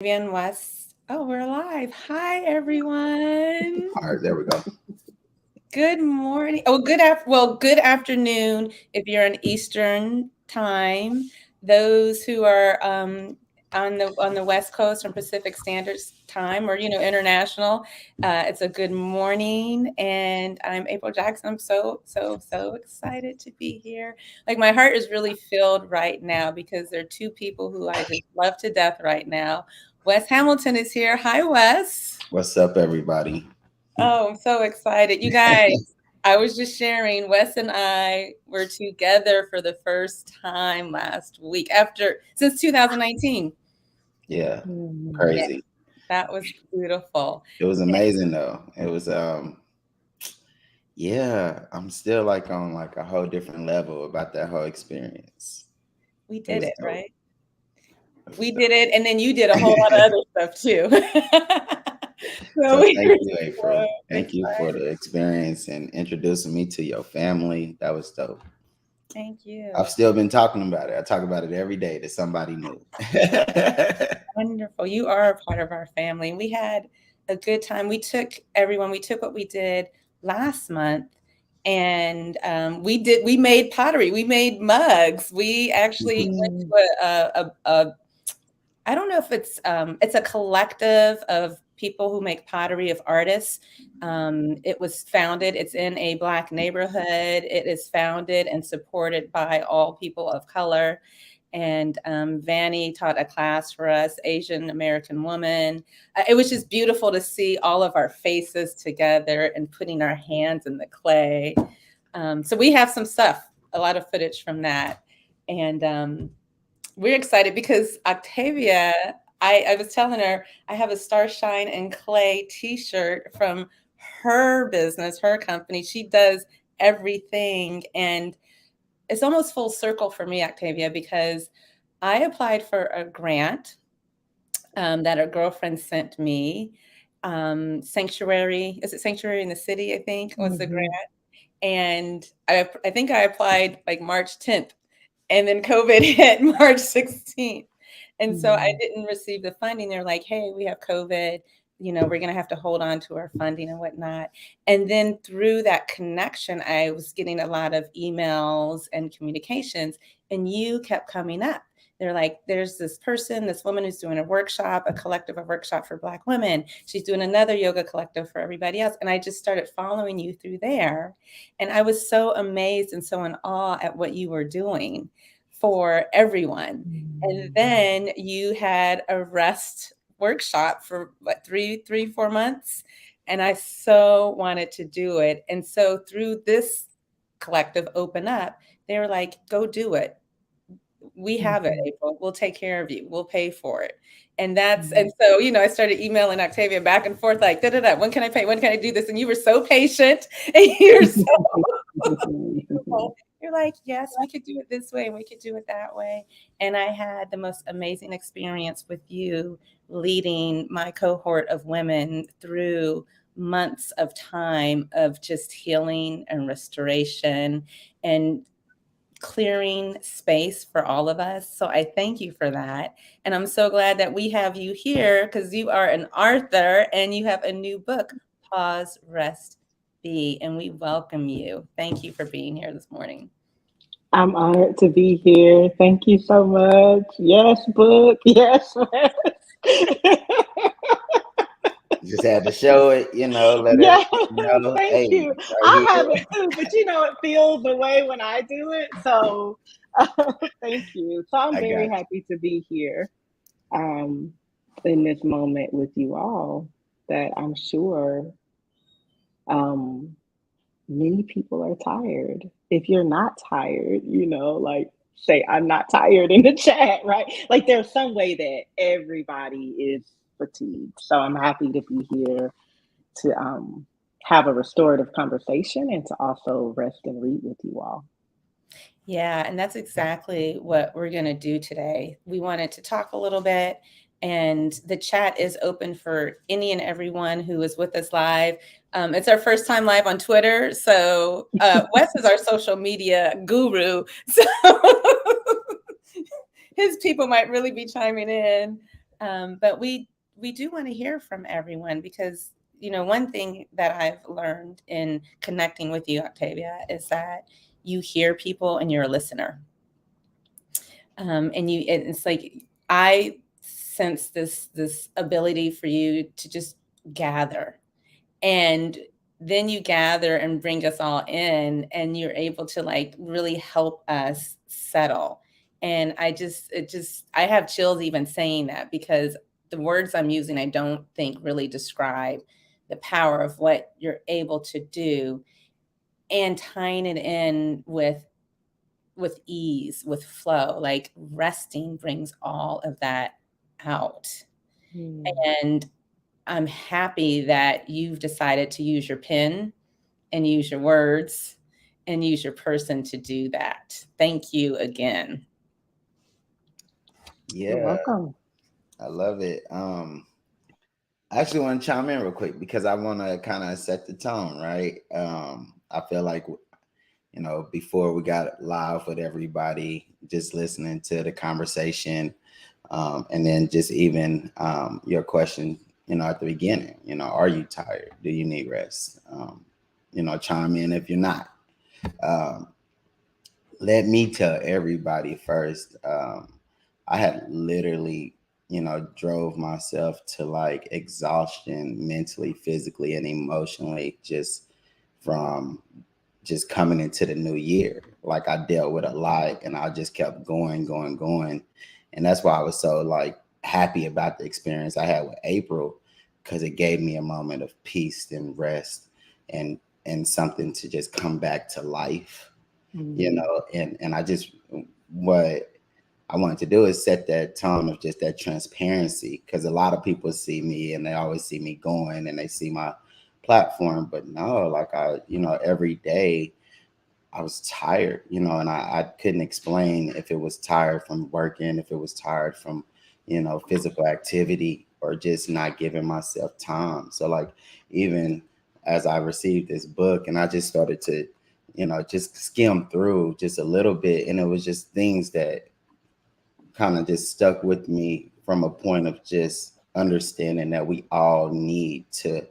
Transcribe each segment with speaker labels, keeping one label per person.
Speaker 1: Octavia West. Oh, we're live. Hi, everyone.
Speaker 2: All right, there we go.
Speaker 1: Good morning. Good afternoon if you're in Eastern time. Those who are on the West Coast from Pacific Standard Time, or international, it's a good morning. And I'm April Jackson. I'm so excited to be here. Like, my heart is really filled right now because there are two people who I just love to death right now. Wes Hamilton is here. Hi, Wes.
Speaker 2: What's up, everybody?
Speaker 1: Oh, I'm so excited. You guys, I was just sharing, Wes and I were together for the first time last week since 2019.
Speaker 2: Yeah,
Speaker 1: Yeah,
Speaker 2: crazy.
Speaker 1: that was beautiful.
Speaker 2: It was amazing though. It was yeah, I'm still like on like a whole different level about that whole experience.
Speaker 1: We
Speaker 2: It
Speaker 1: did
Speaker 2: was
Speaker 1: it,
Speaker 2: dope.
Speaker 1: right?
Speaker 2: It was
Speaker 1: We
Speaker 2: dope.
Speaker 1: did it, and then you did a whole lot of other stuff too. So
Speaker 2: So
Speaker 1: we
Speaker 2: thank
Speaker 1: were
Speaker 2: you,
Speaker 1: so
Speaker 2: April. Thank you for
Speaker 1: excited.
Speaker 2: the experience and introducing me to your family. That was dope.
Speaker 1: Thank
Speaker 2: I've
Speaker 1: you.
Speaker 2: still been talking about it. I talk about it every day to somebody new.
Speaker 1: Wonderful. You are a part of our family. We had a good time. We took what we did last month, and we made pottery. We made mugs. We actually went
Speaker 3: Mm,
Speaker 1: to I don't know if it's a collective of people who make pottery, of artists. It's in a Black neighborhood. It is founded and supported by all people of color. And Vanny taught a class for us, Asian American woman. It was just beautiful to see all of our faces together and putting our hands in the clay. So we have some stuff, a lot of footage from that. And we're excited because Octavia, I was telling her I have a Starshine and Clay t-shirt from her business, her company. She does everything. And it's almost full circle for me, Octavia, because I applied for a grant that a girlfriend sent me. Sanctuary, is it Sanctuary in the City, I think was the grant.
Speaker 3: mhm,
Speaker 1: And I think I applied like March 10th, and then COVID hit March 16th. And so I
Speaker 3: mhm,
Speaker 1: didn't receive the funding. They're like, hey, we have COVID. We're going to have to hold on to our funding and whatnot. And then through that connection, I was getting a lot of emails and communications, and you kept coming up. They're like, there's this woman who's doing a workshop, a collective, a workshop for Black women. She's doing another yoga collective for everybody else. And I just started following you through there. And I was so amazed and so in awe at what you were doing for everyone. And
Speaker 3: mhm,
Speaker 1: then you had a rest workshop for what, 4 months. And I so wanted to do it. And so through this collective Open Up, they were like, go do it. We have it,
Speaker 3: mhm,
Speaker 1: April. We'll take care of you. We'll pay for it. And
Speaker 3: mhm.
Speaker 1: so, I started emailing Octavia back and forth, like, da da da, when can I pay? When can I do this? And you were so patient and you're so beautiful. You're like, yes, we could do it this way and we could do it that way. And I had the most amazing experience with you leading my cohort of women through months of time of just healing and restoration and clearing space for all of us. So I thank you for that. And I'm so glad that we have you here because you are an author and you have a new book, Pause, Rest, Be. And we welcome you. Thank you for being here this morning.
Speaker 3: I'm honored to be here. Thank you so much. Yes, book. Yes,
Speaker 2: Just had to show it, let
Speaker 3: yes.
Speaker 2: everybody know.
Speaker 3: Thank
Speaker 2: Hey,
Speaker 3: you.
Speaker 2: right
Speaker 3: I
Speaker 2: here.
Speaker 3: have it too, but it feels the way when I do it. So, thank you. So I'm
Speaker 2: I
Speaker 3: very
Speaker 2: got you.
Speaker 3: happy to be here, um, in this moment with you all. That I'm sure, um, many people are tired. If you're not tired, like say I'm not tired in the chat, right? Like there's some way that everybody is fatigued. So I'm happy to be here to have a restorative conversation and to also rest and read with you all.
Speaker 1: Yeah, and that's exactly what we're going to do today. We wanted to talk a little bit, and the chat is open for any and everyone who is with us live. It's our first time live on Twitter, so Wes is our social media guru. So his people might really be chiming in. But we do want to hear from everyone because, one thing that I've learned in connecting with you, Octavia, is that you hear people and you're a listener. It's like I sense this ability for you to just gather, and then you gather and bring us all in, and you're able to like really help us settle. And I have chills even saying that, because the words I'm using I don't think really describe the power of what you're able to do, and tying it in with ease, with flow. Like resting brings all of that out. And I'm happy that you've decided to use your pen and use your words and use your person to do that. Thank you again.
Speaker 3: You're
Speaker 2: Yeah,
Speaker 3: welcome.
Speaker 2: I love it. I actually want to chime in real quick because I want to kind of set the tone, right? I feel like, before we got live with everybody, just listening to the conversation, and then just even your question, at the beginning, are you tired? Do you need rest? Chime in if you're not. Um, Let me tell everybody first. I had literally, drove myself to like exhaustion mentally, physically, and emotionally just from just coming into the new year. Like I dealt with a lot and I just kept going, going, going. And that's why I was so like happy about the experience I had with April, because it gave me a moment of peace and rest and something to just come back to life, and I just, what I wanted to do is set that tone of just that transparency, because a lot of people see me and they always see me going and they see my platform, but no, like every day I was tired, and I couldn't explain if it was tired from working, if it was tired from, physical activity, or just not giving myself time. So like, even as I received this book and I just started to, just skim through just a little bit, and it was just things that kind of just stuck with me from a point of just understanding that we all need to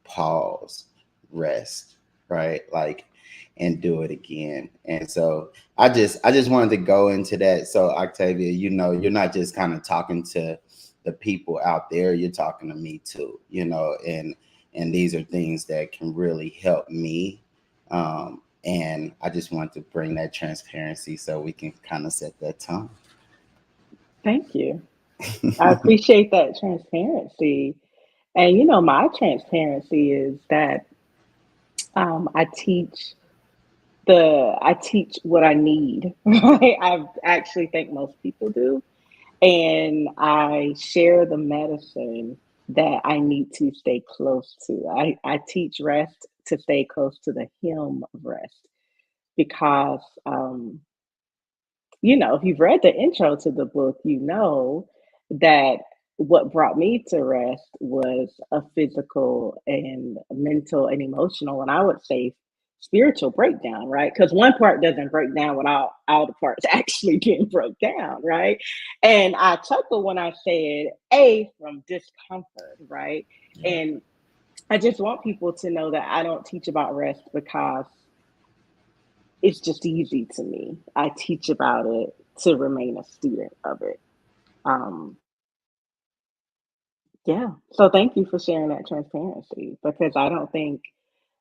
Speaker 2: pause, rest, right? Like, and do it again. And so I just wanted to go into that. So Octavia, you're not just kind of talking to the people out there, you're talking to me too, and these are things that can really help me. And I just want to bring that transparency so we can kind of set that tone.
Speaker 3: Thank you. I appreciate that transparency. And my transparency is that I teach what I need. Right? I actually think most people do. And I share the medicine that I need to stay close to. I teach rest to stay close to the hymn of rest, because if you've read the intro to the book, you know that what brought me to rest was a physical and mental and emotional, and I would say spiritual breakdown, right? Because one part doesn't break down without all the parts actually getting broke down, right? And I chuckle when I said A, from discomfort, right?
Speaker 2: Yeah.
Speaker 3: And I just want people to know that I don't teach about rest because it's just easy to me. I teach about it to remain a student of it. Um, yeah. So thank you for sharing that transparency, because I don't think,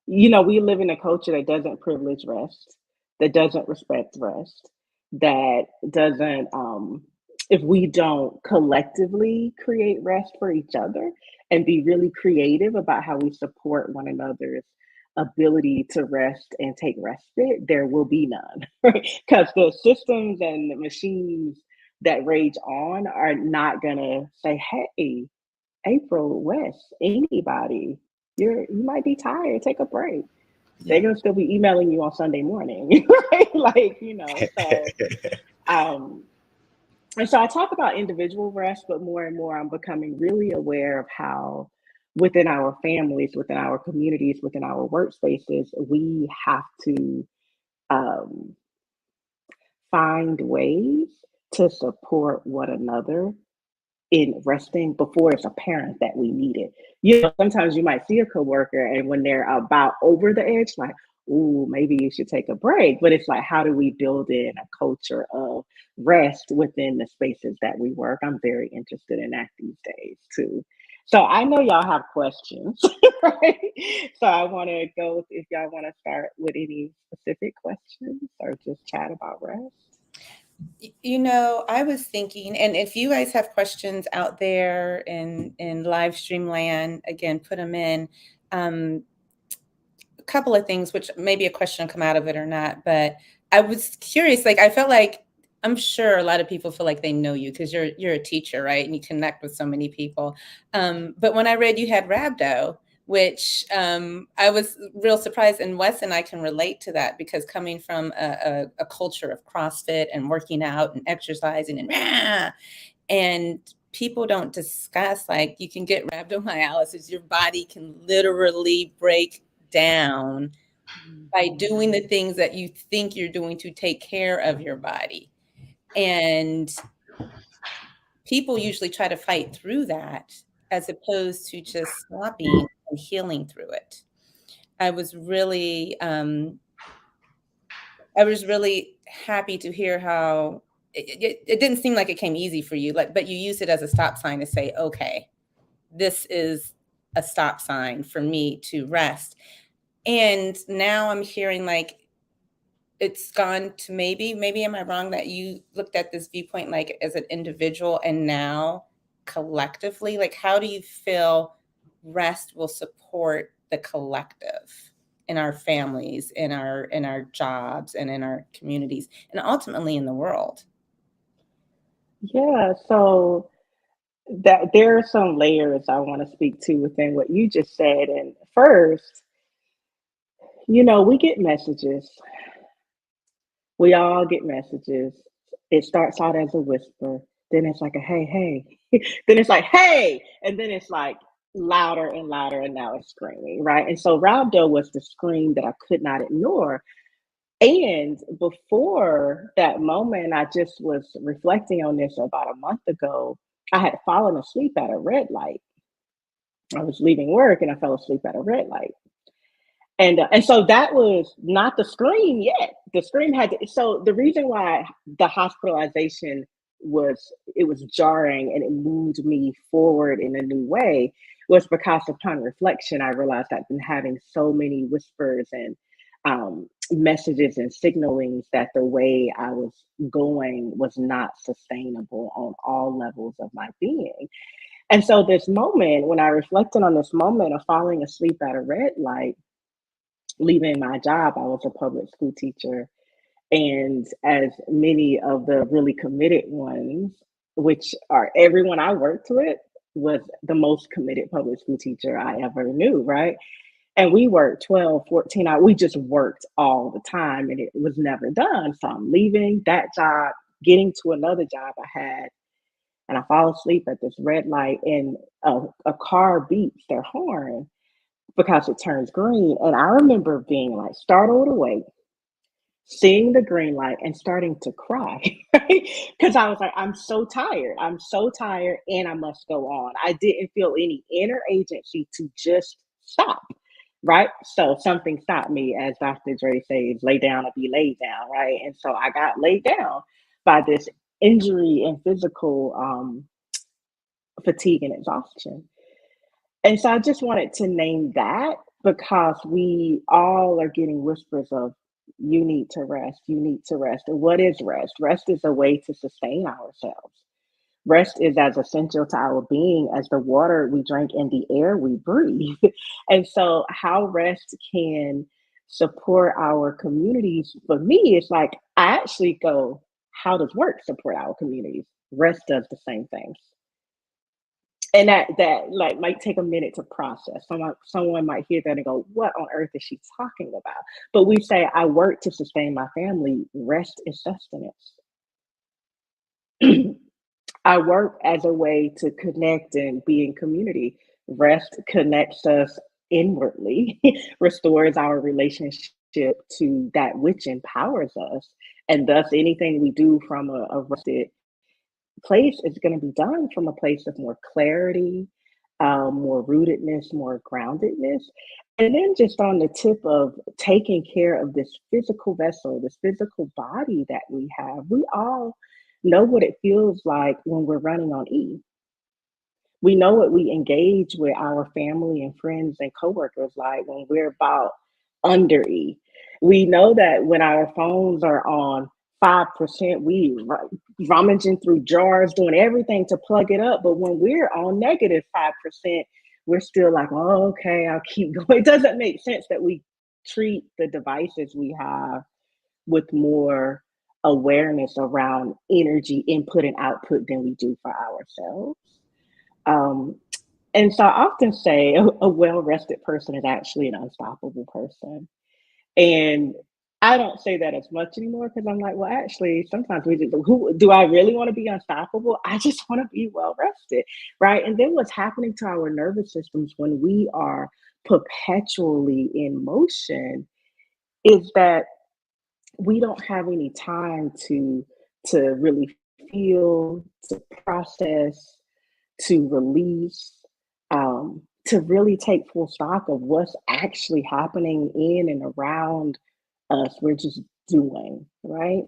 Speaker 3: we live in a culture that doesn't privilege rest, that doesn't respect rest, that doesn't, if we don't collectively create rest for each other and be really creative about how we support one another's ability to rest and take respite, there will be none. Because the systems and the machines that rage on are not going to say, hey, April, West, anybody, you might be tired, take a break. They're
Speaker 2: Yeah.
Speaker 3: gonna still be emailing you on Sunday morning, right? Like, um, and so I talk about individual rest, but more and more I'm becoming really aware of how within our families, within our communities, within our workspaces, we have to um, find ways to support one another in resting before it's apparent that we need it. You know, sometimes you might see a coworker and when they're about over the edge, like, ooh, maybe you should take a break. But it's like, how do we build in a culture of rest within the spaces that we work? I'm very interested in that these days too. So I know y'all have questions, right? So I want to go if y'all want to start with any specific questions or just chat about rest.
Speaker 1: You know, I was thinking, and if you guys have questions out there in live stream land, again, put them in. A couple of things, which maybe a question will come out of it or not, but I was curious. Like, I felt like I'm sure a lot of people feel like they know you because you're a teacher, right? And you connect with so many people. But when I read you had rhabdo, which I was real surprised, and Wes and I can relate to that because coming from a culture of CrossFit and working out and exercising and people don't discuss, like, you can get rhabdomyolysis. Your body can literally break down by doing the things that you think you're doing to take care of your body. And people usually try to fight through that as opposed to just stopping and healing through it. I was really happy to hear how it didn't seem like it came easy for you, like, but you used it as a stop sign to say, okay, this is a stop sign for me to rest. And now I'm hearing like it's gone to maybe am I wrong that you looked at this viewpoint like as an individual and now collectively, like how do you feel rest will support the collective in our families, in our jobs, and in our communities, and ultimately in the world?
Speaker 3: Yeah, so that there are some layers I want to speak to within what you just said. And first, you know, we get messages. We all get messages. It starts out as a whisper, then it's like a hey, hey, then it's like hey, and then it's like louder and louder, and now it's screaming, right? And so rhabdo was the scream that I could not ignore. And before that moment, I just was reflecting on this about a month ago. I had fallen asleep at a red light. I was leaving work and I fell asleep at a red light. And so that was not the scream yet. The scream had to, so the reason why the hospitalization was jarring and it moved me forward in a new way was because upon reflection, I realized I've been having so many whispers and messages and signalings that the way I was going was not sustainable on all levels of my being. And so this moment, when I reflected on this moment of falling asleep at a red light, leaving my job, I was a public school teacher. And as many of the really committed ones, which are everyone I worked with, was the most committed public school teacher I ever knew, right? And we worked 12, 14 hours. We just worked all the time and it was never done. So I'm leaving that job, getting to another job I had, and I fall asleep at this red light and a car beeps their horn because it turns green. And I remember being like startled awake, seeing the green light and starting to cry, right? Because I was like, I'm so tired. I'm so tired and I must go on. I didn't feel any inner agency to just stop, right? So something stopped me, as Dr. Dre says, lay down or be laid down, right? And so I got laid down by this injury and physical fatigue and exhaustion. And so I just wanted to name that because we all are getting whispers of you need to rest, you need to rest. And what is rest? Rest is a way to sustain ourselves. Rest is as essential to our being as the water we drink and the air we breathe. And so, how rest can support our communities for me is like, I actually go, how does work support our communities? Rest does the same thing. And that like might take a minute to process. Someone might hear that and go, "What on earth is she talking about?" But we say, "I work to sustain my family." Rest is sustenance. I work as a way to connect and be in community. Rest connects us inwardly, restores our relationship to that which empowers us, and thus anything we do from a rested place is going to be done from a place of more clarity, more rootedness, more groundedness. And then just on the tip of taking care of this physical vessel, this physical body that we have, we all know what it feels like when we're running on E. We know what we engage with our family and friends and coworkers like when we're about under E. We know that when our phones are on 5%, we rummaging through jars, doing everything to plug it up. But when we're on negative 5%, we're still like, oh, okay, I'll keep going. It doesn't make sense that we treat the devices we have with more awareness around energy input and output than we do for ourselves. Um, and so I often say a well-rested person is actually an unstoppable person. And I don't say that as much anymore because I'm like, well, actually, sometimes we just, who do I really want to be unstoppable? I just want to be well rested, right? And then what's happening to our nervous systems when we are perpetually in motion is that we don't have any time to really feel, to process, to release, to really take full stock of what's actually happening in and around us. We're just doing, right?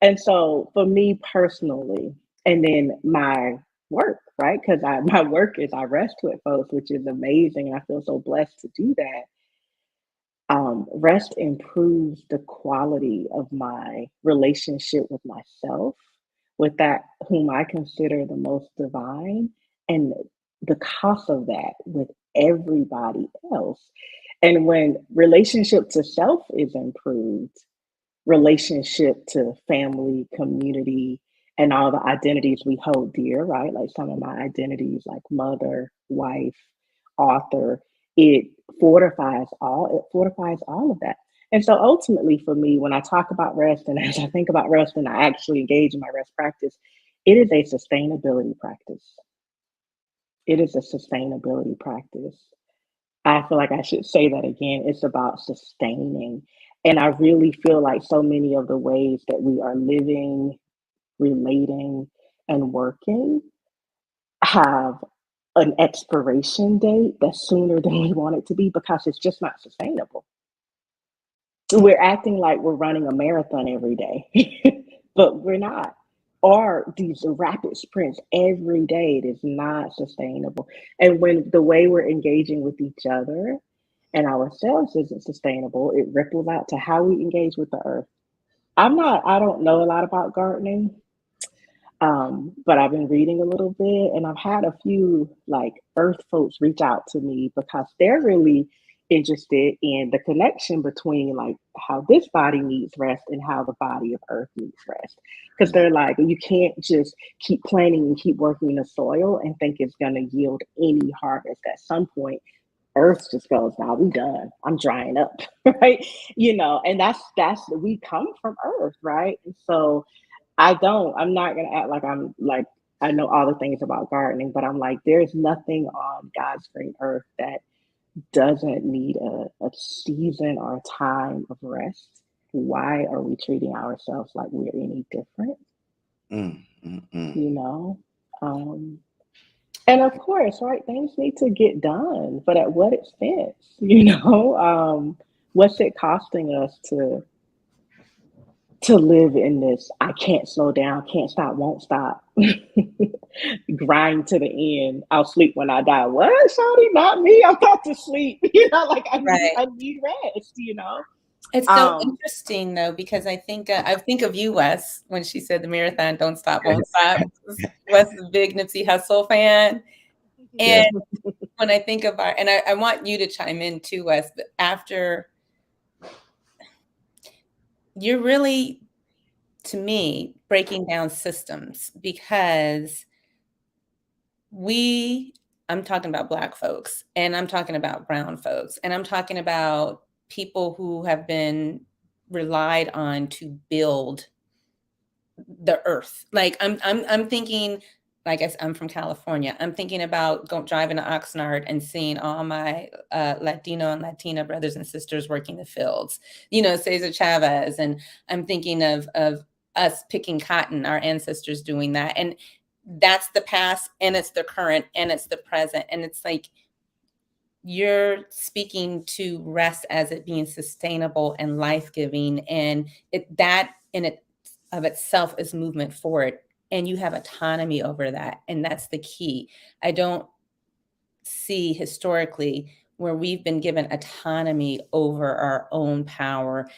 Speaker 3: And so for me personally, and then my work, right? Because my work is I rest with folks, which is amazing. And I feel so blessed to do that. Rest improves the quality of my relationship with myself, with that whom I consider the most divine, and the cost of that with everybody else. And when relationship to self is improved, relationship to family, community, and all the identities we hold dear, right? Like some of my identities, like mother, wife, author, it fortifies all of that. And so ultimately for me, when I talk about rest and as I think about rest and I actually engage in my rest practice, it is a sustainability practice. It is a sustainability practice. I feel like I should say that again. It's about sustaining. And I really feel like so many of the ways that we are living, relating, and working have an expiration date that's sooner than we want it to be because it's just not sustainable. We're acting like we're running a marathon every day, but we're not. Or these rapid sprints every day, it is not sustainable. And when the way we're engaging with each other and ourselves isn't sustainable, it ripples out to how we engage with the earth. I don't know a lot about gardening, but I've been reading a little bit and I've had a few like earth folks reach out to me because they're really interested in the connection between like how this body needs rest and how the body of earth needs rest. Because they're like, you can't just keep planting and keep working the soil and think it's going to yield any harvest. At some point, earth just goes, now we done. I'm drying up, right? And that's we come from earth, right? And so I'm not gonna act like I'm like I know all the things about gardening, but I'm like, there's nothing on God's green earth that doesn't need a season or a time of rest. Why are we treating ourselves like we're any different?
Speaker 2: Mm, mm, mm.
Speaker 3: You know? And of course, right, things need to get done, but at what expense? What's it costing us to live in this I can't slow down, can't stop, won't stop, grind to the end. I'll sleep when I die. What, Shawty? Not me. I'm about to sleep. Like
Speaker 1: Right.
Speaker 3: I need rest.
Speaker 1: It's so interesting though, because I think of you, Wes, when she said the marathon, don't stop, won't stop. Wes is a big Nipsey Hussle fan.
Speaker 2: Yeah.
Speaker 1: And when I think of and I want you to chime in too, Wes, but after you're really, to me, breaking down systems because I'm talking about Black folks and I'm talking about brown folks and I'm talking about people who have been relied on to build the earth. Like I'm thinking, like I'm from California. I'm thinking about driving to Oxnard and seeing all my Latino and Latina brothers and sisters working the fields. Cesar Chavez, and I'm thinking of us picking cotton, our ancestors doing that, and that's the past, and it's the current, and it's the present. And it's like, you're speaking to rest as it being sustainable and life-giving, and that in it of itself is movement forward, and you have autonomy over that, and that's the key. I don't see historically where we've been given autonomy over our own power.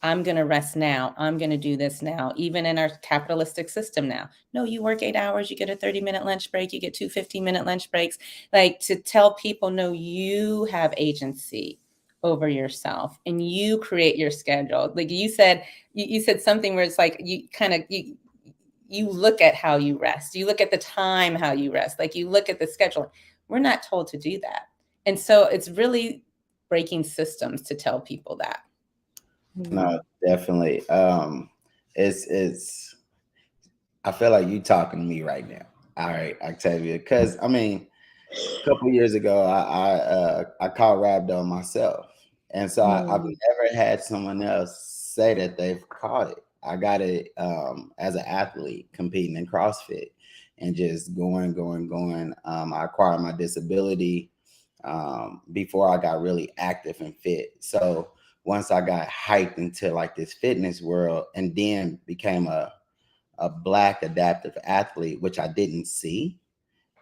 Speaker 1: I'm going to rest now. I'm going to do this now, even in our capitalistic system now. No, you work 8 hours, you get a 30-minute lunch break, you get 2 15-minute lunch breaks. Like, to tell people, no, you have agency over yourself and you create your schedule. Like you said, you said something where it's like, you look at how you rest. You look at the time, how you rest. Like, you look at the schedule. We're not told to do that. And so it's really breaking systems to tell people that.
Speaker 2: No, definitely. It's I feel like you talking to me right now. All right, Octavia, because I mean, a couple years ago, I caught rhabdo myself, and so I've never had someone else say that they've caught it. I got it as an athlete competing in CrossFit, and just going. I acquired my disability before I got really active and fit. So once I got hyped into like this fitness world, and then became a Black adaptive athlete, which I didn't see.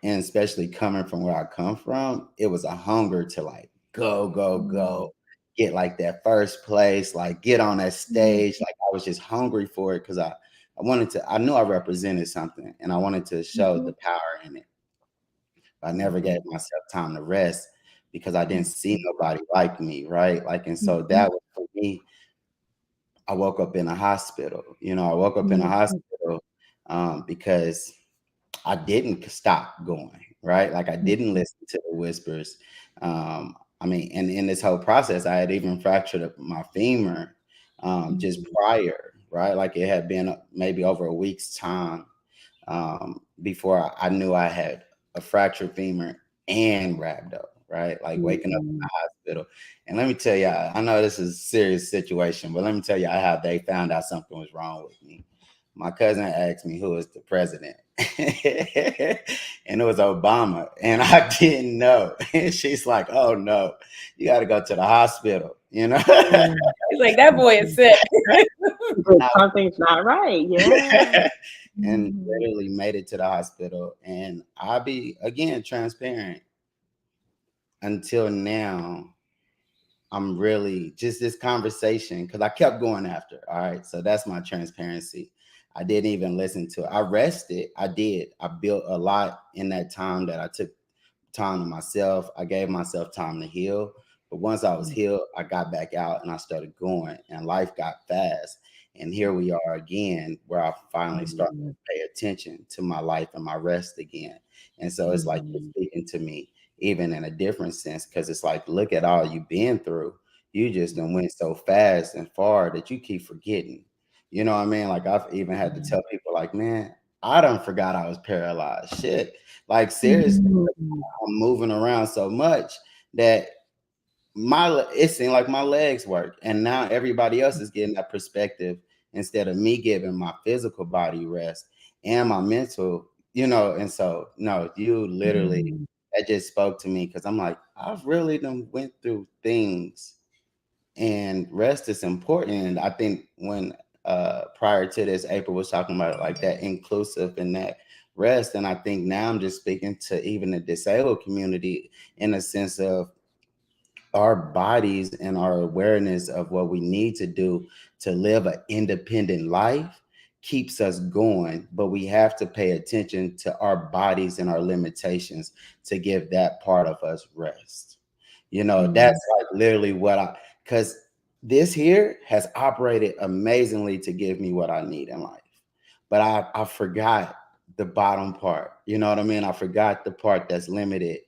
Speaker 2: And especially coming from where I come from, it was a hunger to like go, get like that first place, like get on that stage. Like I was just hungry for it because I knew I represented something and I wanted to show the power in it. I never gave myself time to rest because I didn't see nobody like me, right? Like, and so that was for me. I woke up in a hospital. I woke up in a hospital because I didn't stop going, right? Like I didn't listen to the whispers. I mean, and in this whole process, I had even fractured my femur just prior, right? Like it had been maybe over a week's time before I knew I had a fractured femur and rhabdo, right? Like waking up in the hospital. And let me tell you, I know this is a serious situation, but let me tell you how they found out something was wrong with me. My cousin asked me who is the president, and it was Obama, and I didn't know. And she's like, "Oh no, you got to go to the hospital."
Speaker 1: He's like, that boy is sick.
Speaker 3: Something's not right. Yeah.
Speaker 2: And literally made it to the hospital. And I'll be again transparent. Until now, I'm really just this conversation because I kept going after. All right. So that's my transparency. I didn't even listen to it. I rested. I did. I built a lot in that time that I took time to myself. I gave myself time to heal. But once I was healed, I got back out and I started going, and life got fast. And here we are again, where I finally started to pay attention to my life and my rest again. And so it's like you're speaking to me even in a different sense, because it's like, look at all you've been through. You just done went so fast and far that you keep forgetting. You know what I mean? Like I've even had to tell people like, man, I done forgot I was paralyzed. Shit. Like seriously, I'm moving around so much that it seemed like my legs work. And now everybody else is getting that perspective instead of me giving my physical body rest and my mental, and so no, you literally that just spoke to me because I'm like, I've really done went through things and rest is important. And I think when prior to this, April was talking about it like that inclusive and that rest. And I think now I'm just speaking to even the disabled community in a sense of our bodies and our awareness of what we need to do to live an independent life keeps us going, but we have to pay attention to our bodies and our limitations to give that part of us rest. That's like literally because this here has operated amazingly to give me what I need in life. But I forgot the bottom part. You know what I mean? I forgot the part that's limited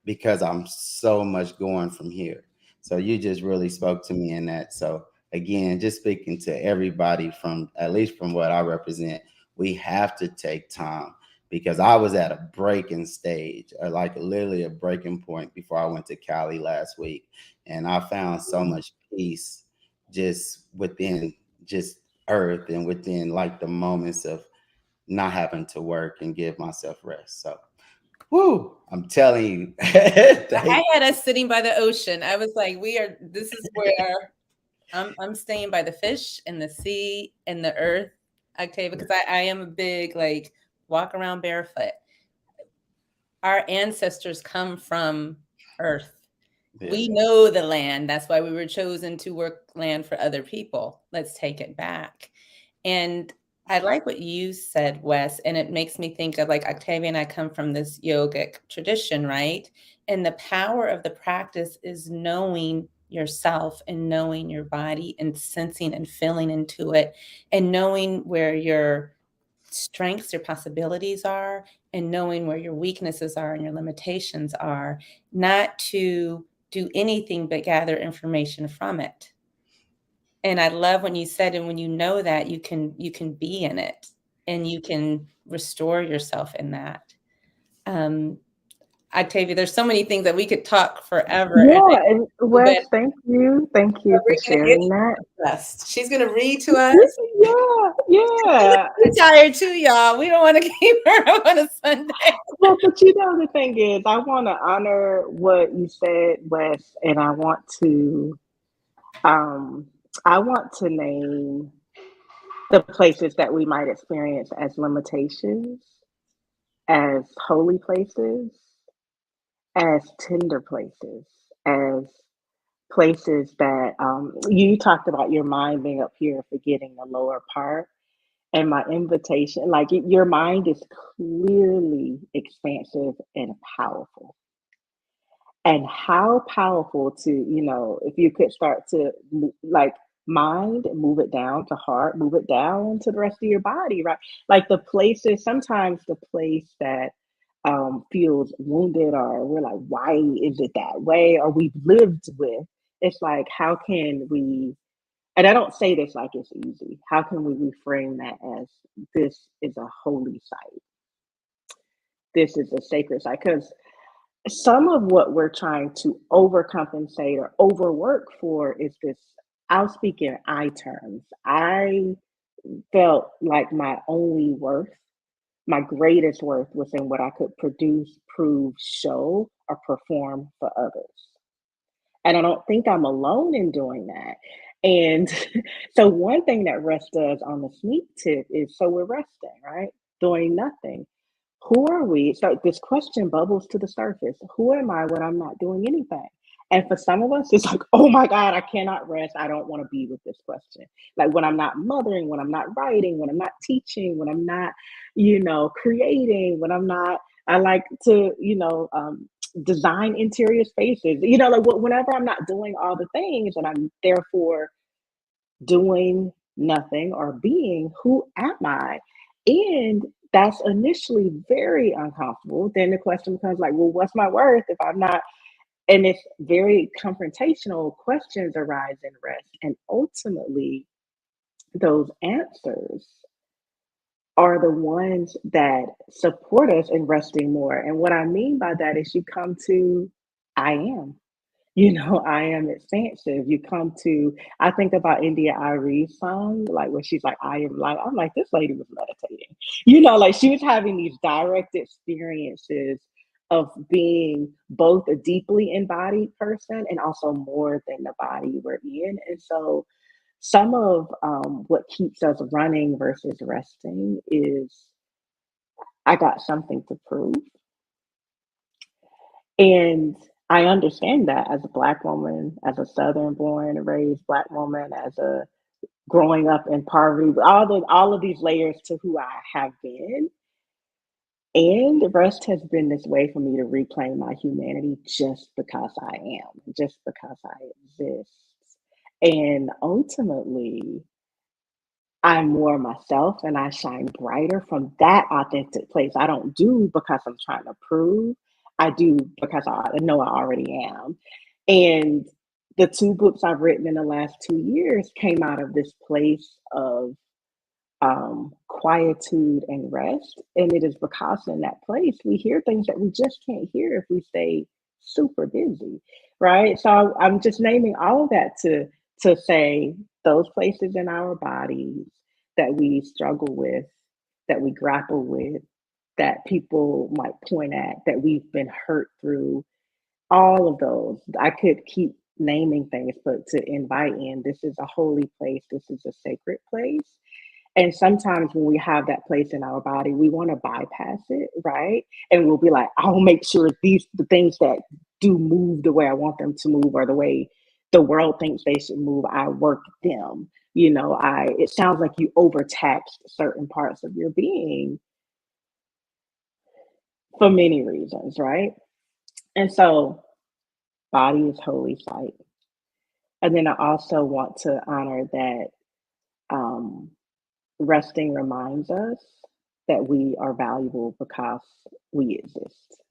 Speaker 2: because I'm so much going from here. So you just really spoke to me in that. So again, just speaking to everybody from at least from what I represent, we have to take time because I was at a breaking stage, or like literally a breaking point before I went to Cali last week. And I found so much peace just within just earth and within like the moments of not having to work and give myself rest. So, whoo, I'm telling you.
Speaker 1: I had us sitting by the ocean. I was like, this is where I'm staying by the fish and the sea and the earth, Octavia, because I am a big, like, walk around barefoot. Our ancestors come from earth.
Speaker 2: Yeah.
Speaker 1: We know the land. That's why we were chosen to work land for other people. Let's take it back. And I like what you said, Wes, and it makes me think of, like, Octavia and I come from this yogic tradition, right? And the power of the practice is knowing yourself and knowing your body and sensing and feeling into it and knowing where your strengths, your possibilities are, and knowing where your weaknesses are and your limitations are, not to do anything but gather information from it. And I love when you said, and when you know that, you can be in it and you can restore yourself in that. Octavia, there's so many things that we could talk forever.
Speaker 3: Yeah, and Wes,
Speaker 1: But
Speaker 3: thank you
Speaker 1: we're
Speaker 3: for
Speaker 1: gonna get
Speaker 3: sharing that.
Speaker 1: rest. She's gonna read to us.
Speaker 3: Yeah.
Speaker 1: She's tired too, y'all. We don't want to keep her up on a Sunday.
Speaker 3: Well, but you know, the thing is, I want to honor what you said, Wes, and um, I want to name the places that we might experience as limitations, as holy places, as tender places, as places that you talked about your mind being up here, forgetting the lower part. And my invitation, like your mind is clearly expansive and powerful. And how powerful to, if you could start to like mind, move it down to heart, move it down to the rest of your body, right? Like the places, sometimes the place that feels wounded, or we're like, why is it that way? Or we've lived with, it's like, how can we, and I don't say this like it's easy, how can we reframe that as this is a holy site? This is a sacred site. Because some of what we're trying to overcompensate or overwork for is this. I'll speak in I terms. I felt like my only worth, my greatest worth, was in what I could produce, prove, show, or perform for others. And I don't think I'm alone in doing that. And so, one thing that rest does on the sneak tip is, so we're resting, right? Doing nothing. Who are we? So this question bubbles to the surface. Who am I when I'm not doing anything? And for some of us, it's like, oh my God, I cannot rest. I don't want to be with this question. Like when I'm not mothering, when I'm not writing, when I'm not teaching, when I'm not, creating, when I'm not, I like to, design interior spaces, like whenever I'm not doing all the things and I'm therefore doing nothing or being, who am I? And that's initially very uncomfortable. Then the question becomes like, well, what's my worth if I'm not? And it's very confrontational. Questions arise in rest. And ultimately, those answers are the ones that support us in resting more. And what I mean by that is you come to, I am. I am expansive. You come to, I think about India Arie's song, like where she's like, I am light. I'm like, this lady was meditating. Like she was having these direct experiences of being both a deeply embodied person and also more than the body we're in. And so some of what keeps us running versus resting is, I got something to prove. And I understand that as a Black woman, as a Southern born and raised Black woman, as a growing up in poverty, all of these layers to who I have been. And the rest has been this way for me to reclaim my humanity just because I am, just because I exist. And ultimately, I'm more myself and I shine brighter from that authentic place. I don't do because I'm trying to prove. I do because I know I already am. And the two books I've written in the last 2 years came out of this place of quietude and rest. And it is because in that place we hear things that we just can't hear if we stay super busy, right? So I'm just naming all of that to say those places in our bodies that we struggle with, that we grapple with, that people might point at, that we've been hurt through, all of those. I could keep naming things, but to invite in, this is a holy place, this is a sacred place. And sometimes when we have that place in our body, we want to bypass it, right? And we'll be like, I'll make sure the things that do move the way I want them to move, or the way the world thinks they should move, I work them. It sounds like you overtaxed certain parts of your being for many reasons, right? And so body is holy site. And then I also want to honor that um, resting reminds us that we are valuable because we exist.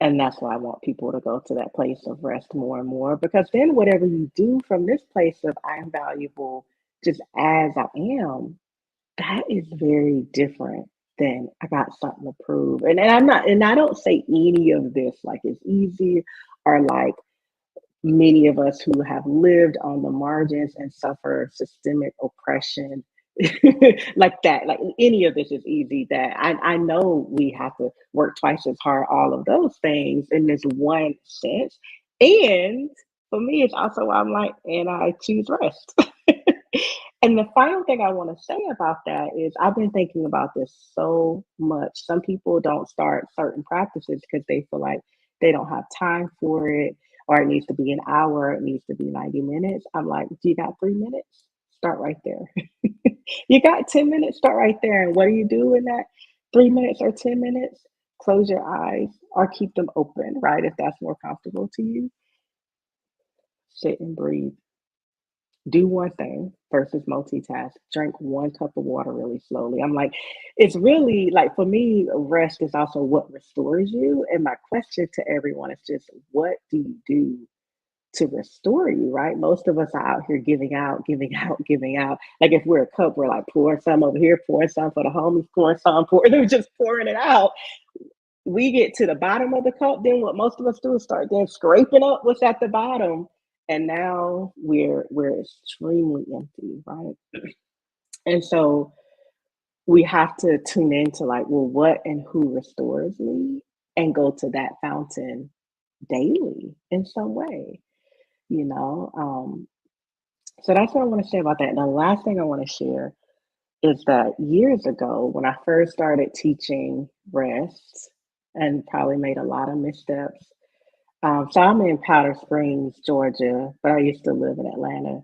Speaker 3: And that's why I want people to go to that place of rest more and more, because then whatever you do from this place of I am valuable just as I am, that is very different than I got something to prove. And I don't say any of this like it's easy, or like many of us who have lived on the margins and suffer systemic oppression like that, like any of this is easy. That I know we have to work twice as hard, all of those things in this one sense. And for me, it's also why I'm like, and I choose rest. And the final thing I want to say about that is I've been thinking about this so much. Some people don't start certain practices because they feel like they don't have time for it, or it needs to be an hour, it needs to be 90 minutes. I'm like, do you got 3 minutes? Start right there. You got 10 minutes, start right there. And what do you do in that 3 minutes or 10 minutes? Close your eyes or keep them open, right? If that's more comfortable to you. Sit and breathe. Do one thing versus multitask. Drink 1 cup of water really slowly. I'm like, it's really like, for me, rest is also what restores you. And my question to everyone is just, what do you do to restore you, right? Most of us are out here giving out, giving out, giving out. Like if we're a cup, we're like pouring some over here, pouring some for the homies, pouring some, they're just pouring it out. We get to the bottom of the cup, then what most of us do is start then scraping up what's at the bottom. And now we're extremely empty, right? And so we have to tune into like, well, what and who restores me, and go to that fountain daily in some way, you know? So that's what I want to say about that. And the last thing I want to share is that years ago, when I first started teaching rest and probably made a lot of missteps. So I'm in Powder Springs, Georgia, but I used to live in Atlanta.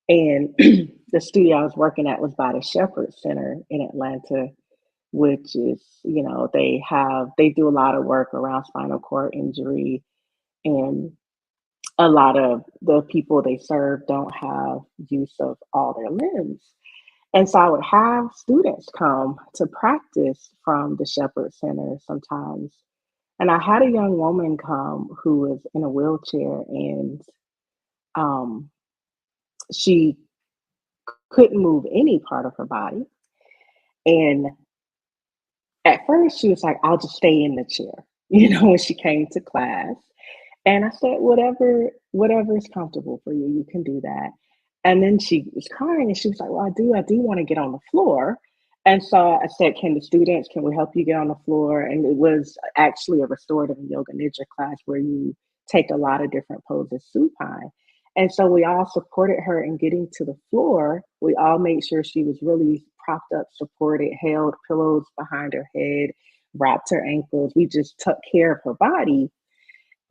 Speaker 3: And the studio I was working at was by the Shepherd Center in Atlanta, which is, they do a lot of work around spinal cord injury, and a lot of the people they serve don't have use of all their limbs. And so I would have students come to practice from the Shepherd Center sometimes. And I had a young woman come who was in a wheelchair, and um, she couldn't move any part of her body. And at first she was like, I'll just stay in the chair, when she came to class. And I said, whatever is comfortable for you, you can do that. And then she was crying and she was like, well, I do want to get on the floor. And so I said, can we help you get on the floor? And it was actually a restorative yoga nidra class where you take a lot of different poses supine. And so we all supported her in getting to the floor. We all made sure she was really propped up, supported, held pillows behind her head, wrapped her ankles. We just took care of her body.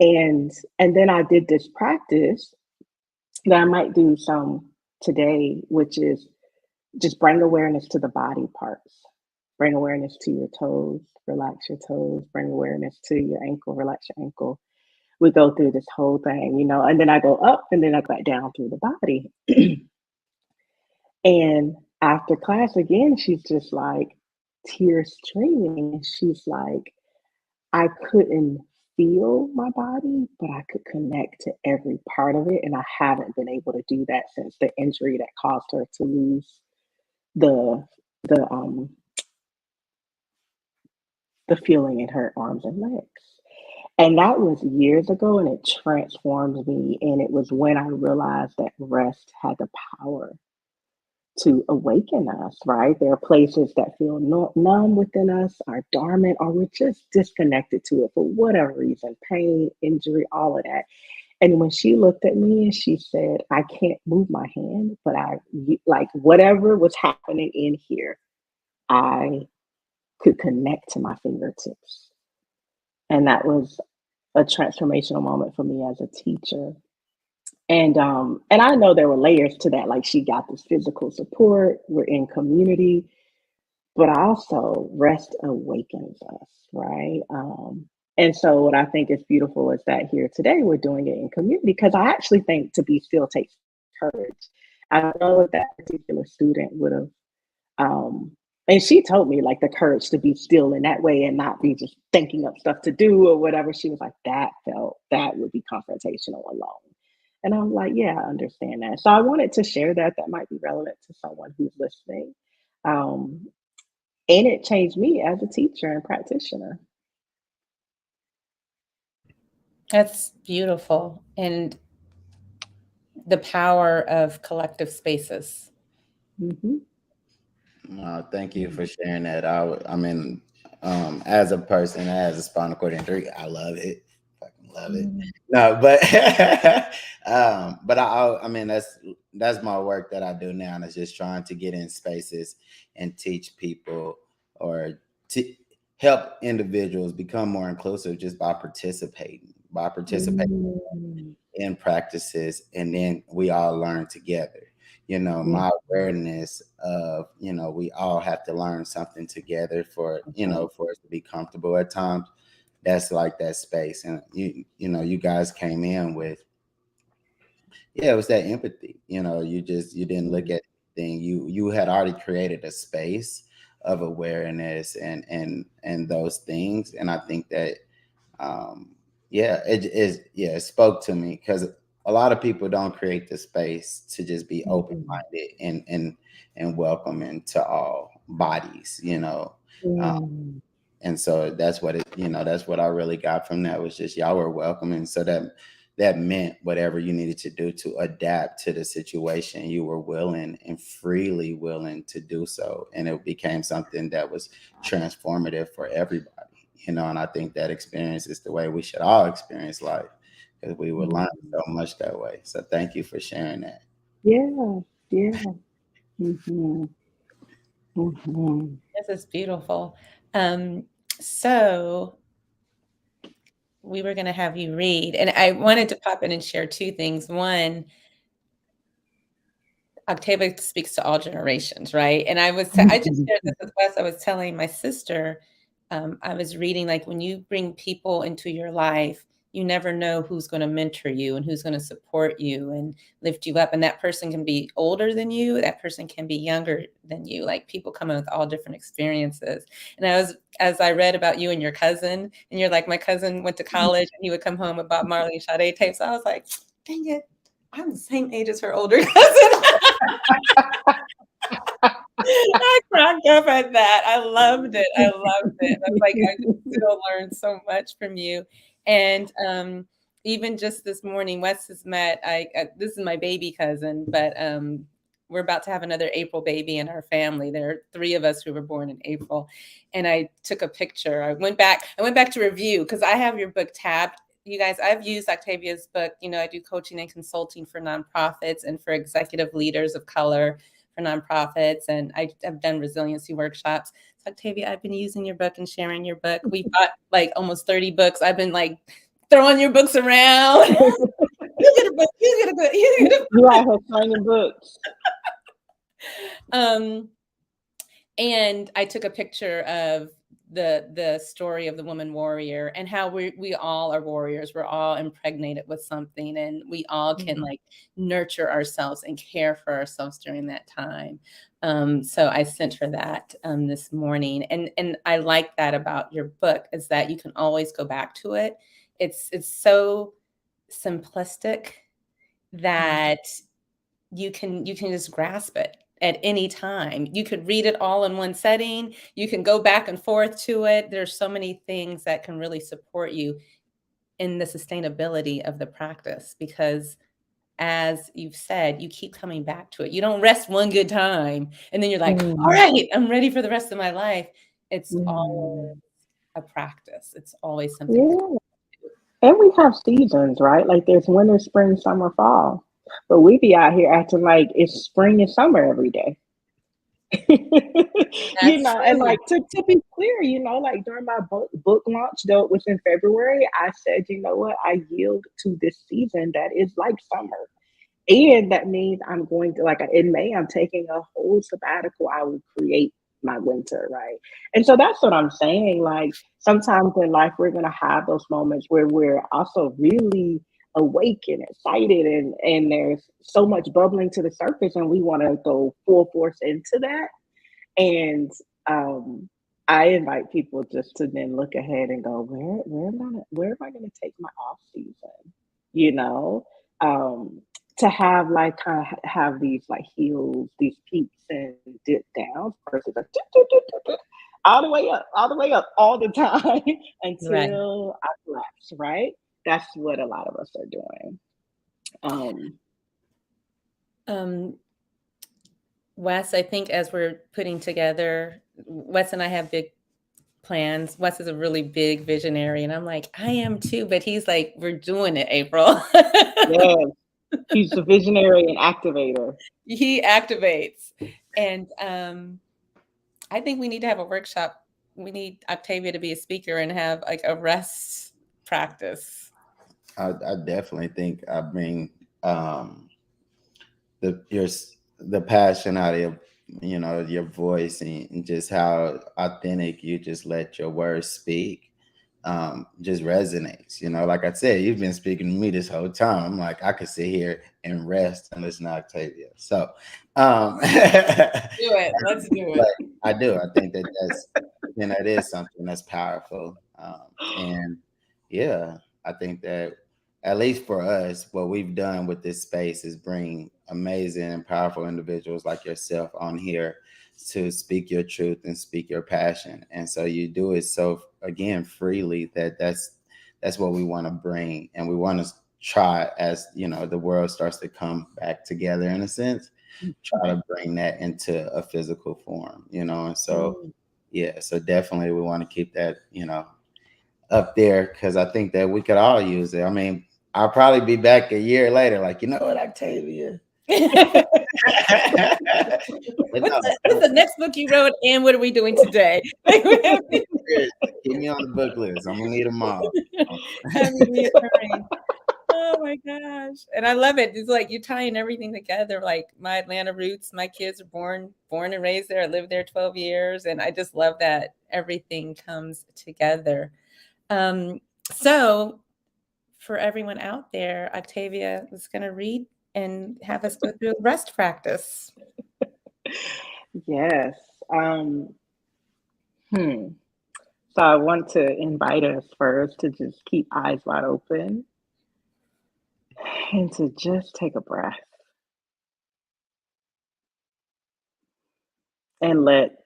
Speaker 3: And then I did this practice that I might do some today, which is just bring awareness to the body parts. Bring awareness to your toes, relax your toes, bring awareness to your ankle, relax your ankle. We go through this whole thing, and then I go up and then I go down through the body. And after class again, she's just like tears streaming. She's like, I couldn't feel my body, but I could connect to every part of it. And I haven't been able to do that since the injury that caused her to lose the the the feeling in her arms and legs. And that was years ago, and it transformed me. And it was when I realized that rest had the power to awaken us, right? There are places that feel numb within us, are dormant, or we're just disconnected to it for whatever reason, pain, injury, all of that. And when she looked at me and she said, I can't move my hand, but like whatever was happening in here, I could connect to my fingertips. And that was a transformational moment for me as a teacher. And I know there were layers to that. Like, she got this physical support, we're in community, but also rest awakens us, right? And so what I think is beautiful is that here today we're doing it in community, because I actually think to be still takes courage. I know that particular student would have, and she told me, like, the courage to be still in that way and not be just thinking up stuff to do or whatever. She was like, that would be confrontational alone. And I'm like, yeah, I understand that. So I wanted to share that. That might be relevant to someone who's listening. Um, and it changed me as a teacher and practitioner.
Speaker 1: That's beautiful. And the power of collective spaces.
Speaker 3: Mm-hmm.
Speaker 2: Thank you for sharing that. I mean, as a person, as a spinal cord injury, I love it. Fucking love it. No, but but I mean, that's my work that I do now, and it's just trying to get in spaces and teach people, or to help individuals become more inclusive just by participating
Speaker 3: Mm-hmm.
Speaker 2: in practices, and then we all learn together. My awareness of, we all have to learn something together for us to be comfortable at times. That's like that space. And you guys came in with, it was that empathy. You didn't look at anything. You had already created a space of awareness and those things. And I think that it spoke to me, because a lot of people don't create the space to just be open-minded and welcoming to all bodies. And so that's what that's what I really got from that, was just y'all were welcoming. So that meant whatever you needed to do to adapt to the situation, you were willing and freely willing to do so. And it became something that was transformative for everybody. And I think that experience is the way we should all experience life, because we would learn so much that way. So thank you for sharing that.
Speaker 3: Yeah. Mm-hmm. Mm-hmm.
Speaker 1: This is beautiful. So we were going to have you read, and I wanted to pop in and share two things. One, Octavia speaks to all generations, right? And I just shared this with Wes. I was telling my sister, I was reading, like, when you bring people into your life, you never know who's going to mentor you and who's going to support you and lift you up. And that person can be older than you. That person can be younger than you. Like, people come in with all different experiences. And as I read about you and your cousin, and you're like, my cousin went to college and he would come home with Bob Marley and Sade tapes. I was like, dang it, I'm the same age as her older cousin. I cracked up at that. I loved it. I was like, I just still learn so much from you. And even just this morning, Wes has met. This is my baby cousin, but we're about to have another April baby in our family. There are 3 of us who were born in April, and I took a picture. I went back to review, because I have your book tabbed. You guys, I've used Octavia's book. I do coaching and consulting for nonprofits and for executive leaders of color for nonprofits, and I've done resiliency workshops. So, Octavia, I've been using your book and sharing your book. We bought like almost 30 books. I've been like throwing your books around. You get a book. You get a book. You get a book.
Speaker 3: You out here signing books.
Speaker 1: And I took a picture of the story of the woman warrior, and how we all are warriors. We're all impregnated with something, and we all can like nurture ourselves and care for ourselves during that time. So I sent her that this morning, and I like that about your book, is that you can always go back to it. It's so simplistic that you can just grasp it at any time. You could read it all in one setting. You can go back and forth to it. There's so many things that can really support you in the sustainability of the practice, because as you've said, you keep coming back to it. You don't rest one good time and then you're like, all
Speaker 3: Mm,
Speaker 1: right, I'm ready for the rest of my life. It's always
Speaker 3: mm.
Speaker 1: a practice. It's always something to
Speaker 3: Yeah. And we have seasons, right? Like there's winter, spring, summer, fall. But we be out here acting like it's spring and summer every day.
Speaker 1: That's
Speaker 3: And
Speaker 1: true.
Speaker 3: like to be clear, like during my book launch, though it was in February, I said, you know what, I yield to this season that is like summer. And that means I'm going to, like, in May, I'm taking a whole sabbatical. I will create my winter, right? And so that's what I'm saying. Like, sometimes in life, we're going to have those moments where we're also really awake and excited, and there's so much bubbling to the surface, and we want to go full force into that. And I invite people just to then look ahead and go, where am I gonna take my off season? You know, um, to have like kind of have these like hills, these peaks and dip downs versus a all the way up, all the time
Speaker 1: Right.
Speaker 3: until I collapse. Right? That's what a lot of us are doing. Um,
Speaker 1: Um, Wes, I think as we're putting together, Wes and I have big plans. Wes is a really big visionary, and I'm like, I am too, but he's like, we're doing it, April.
Speaker 3: yes, he's the visionary and activator.
Speaker 1: He activates. And I think we need to have a workshop. We need Octavia to be a speaker and have like a rest practice.
Speaker 2: I definitely think I bring the your the passion out of your voice, and just how authentic you just let your words speak, just resonates. Like I said, you've been speaking to me this whole time. I'm like, I could sit here and rest and listen to Octavia. So
Speaker 1: Do it. Let's do
Speaker 2: but
Speaker 1: it.
Speaker 2: I do. I think that's it is something that's powerful. And yeah, I think that at least for us, what we've done with this space is bring amazing and powerful individuals like yourself on here to speak your truth and speak your passion. And so you do it so again freely that's what we want to bring, and we want to try, as the world starts to come back together in a sense, try to bring that into a physical form, and so
Speaker 3: Mm.
Speaker 2: yeah, so definitely we want to keep that, up there, because I think that we could all use it. I mean, I'll probably be back a year later, like, you know what, Octavia? But no,
Speaker 1: What's the next book you wrote, and what are we doing today?
Speaker 2: get me on the book list. I'm gonna need them all.
Speaker 1: Have me reoccurring. Oh my gosh. And I love it. It's like you're tying everything together. Like my Atlanta roots, my kids are born and raised there. I lived there 12 years. And I just love that everything comes together. Um, so for everyone out there, Octavia is going to read and have us go through a rest practice.
Speaker 3: Yes. Um, hmm. So I want to invite us first to just keep eyes wide open and to just take a breath and let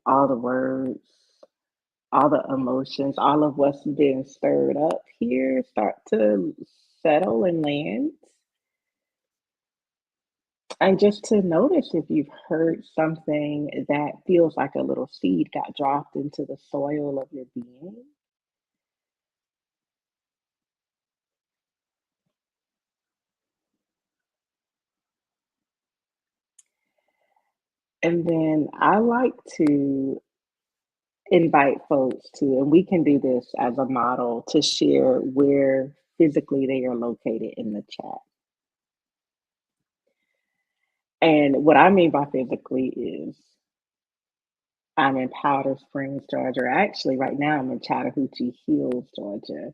Speaker 3: all the words, all the emotions, all of what's been stirred up here start to settle and land. And just to notice if you've heard something that feels like a little seed got dropped into the soil of your being. And then I like to invite folks to, and we can do this as a model, to share where physically they are located in the chat. And what I mean by physically is I'm in Powder Springs, Georgia. Actually, right now I'm in Chattahoochee Hills, Georgia,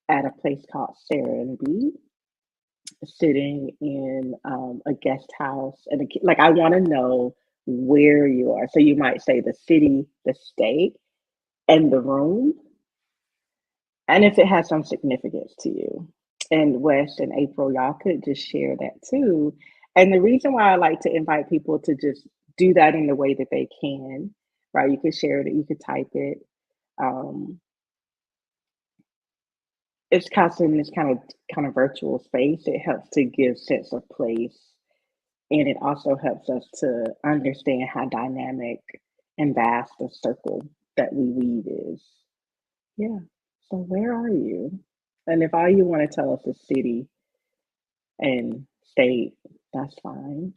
Speaker 3: at a place called Serenbe, sitting in a guest house. And like, I want to know where you are. So you might say the city, the state, and the room, and if it has some significance to you. And Wes and April, y'all could just share that too. And the reason why I like to invite people to just do that in the way that they can, right? You could share it, you could type it. Um, it's in this kind of virtual space. It helps to give sense of place, and it also helps us to understand how dynamic and vast the circle that we weave is. Yeah. So where are you? And if all you want to tell us is city and state, that's fine.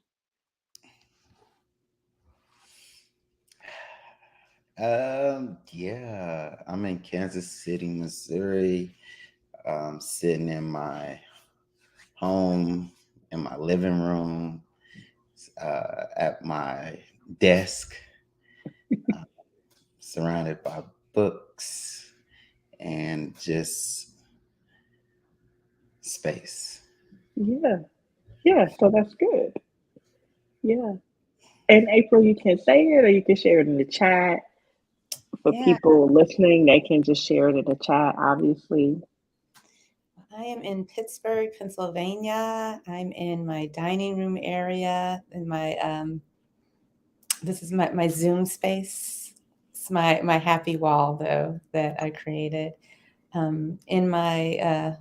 Speaker 2: Yeah, I'm in Kansas City, Missouri. Sitting in my home, in my living room, at my desk, surrounded by books and just space.
Speaker 3: Yeah. Yeah. So that's good. Yeah. And April, you can say it or you can share it in the chat. For
Speaker 1: Yeah,
Speaker 3: people listening, they can just share it in the chat, obviously.
Speaker 1: I am in Pittsburgh, Pennsylvania. I'm in my dining room area, in my this is my Zoom space. It's my happy wall though that I created. In my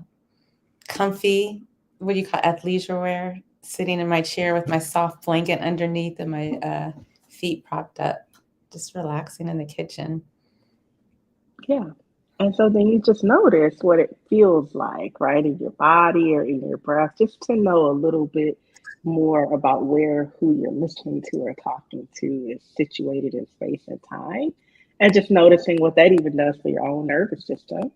Speaker 1: comfy, what do you call it, athleisure wear, sitting in my chair with my soft blanket underneath and my feet propped up, just relaxing in the kitchen.
Speaker 3: Yeah. And so then you just notice what it feels like, right, in your body or in your breath, just to know a little bit more about where who you're listening to or talking to is situated in space and time. And just noticing what that even does for your own nervous system.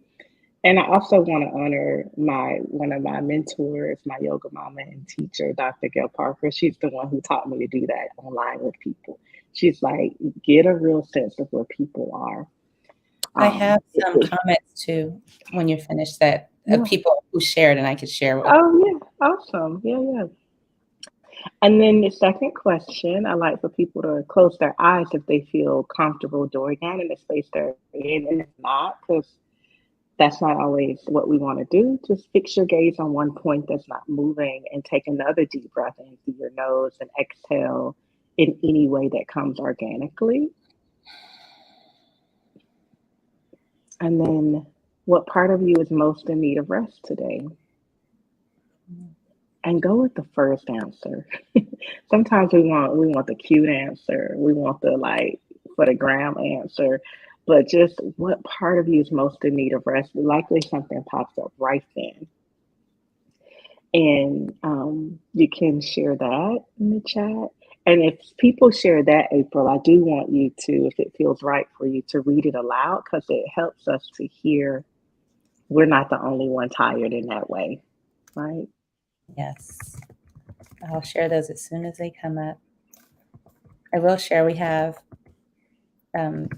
Speaker 3: And I also want to honor my one of my mentors, my yoga mama and teacher, Dr. Gail Parker. She's the one who taught me to do that online with people. She's like, get a real sense of where people are.
Speaker 1: I have
Speaker 3: It,
Speaker 1: some
Speaker 3: it,
Speaker 1: comments too when you're finished that of
Speaker 3: yeah.
Speaker 1: people who shared and I could share with.
Speaker 3: Oh, yeah. Awesome. Yeah, yeah. And then the second question, I like for people to close their eyes if they feel comfortable doing that in the space they're in. And if not, because that's not always what we want to do. Just fix your gaze on one point that's not moving and take another deep breath in through your nose and exhale in any way that comes organically. And then what part of you is most in need of rest today? And go with the first answer. Sometimes we want the cute answer. We want the like for the gram answer. But just what part of you is most in need of rest? Likely something pops up right then. And you can share that in the chat. And if people share that, April, I do want you to, if it feels right for you, to read it aloud because it helps us to hear we're not the only one tired in that way, right?
Speaker 1: Yes, I'll share those as soon as they come up. I will share we have um,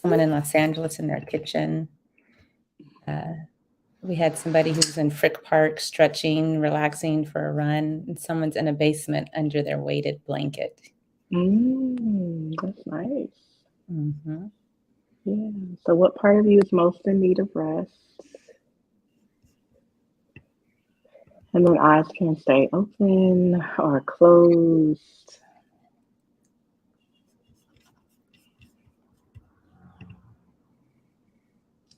Speaker 1: someone in Los Angeles in their kitchen. We had somebody who's in Frick Park stretching, relaxing for a run, and someone's in a basement under their weighted blanket.
Speaker 3: That's nice.
Speaker 1: Mm-hmm.
Speaker 3: Yeah. So, what part of you is most in need of rest? And then eyes can stay open or closed.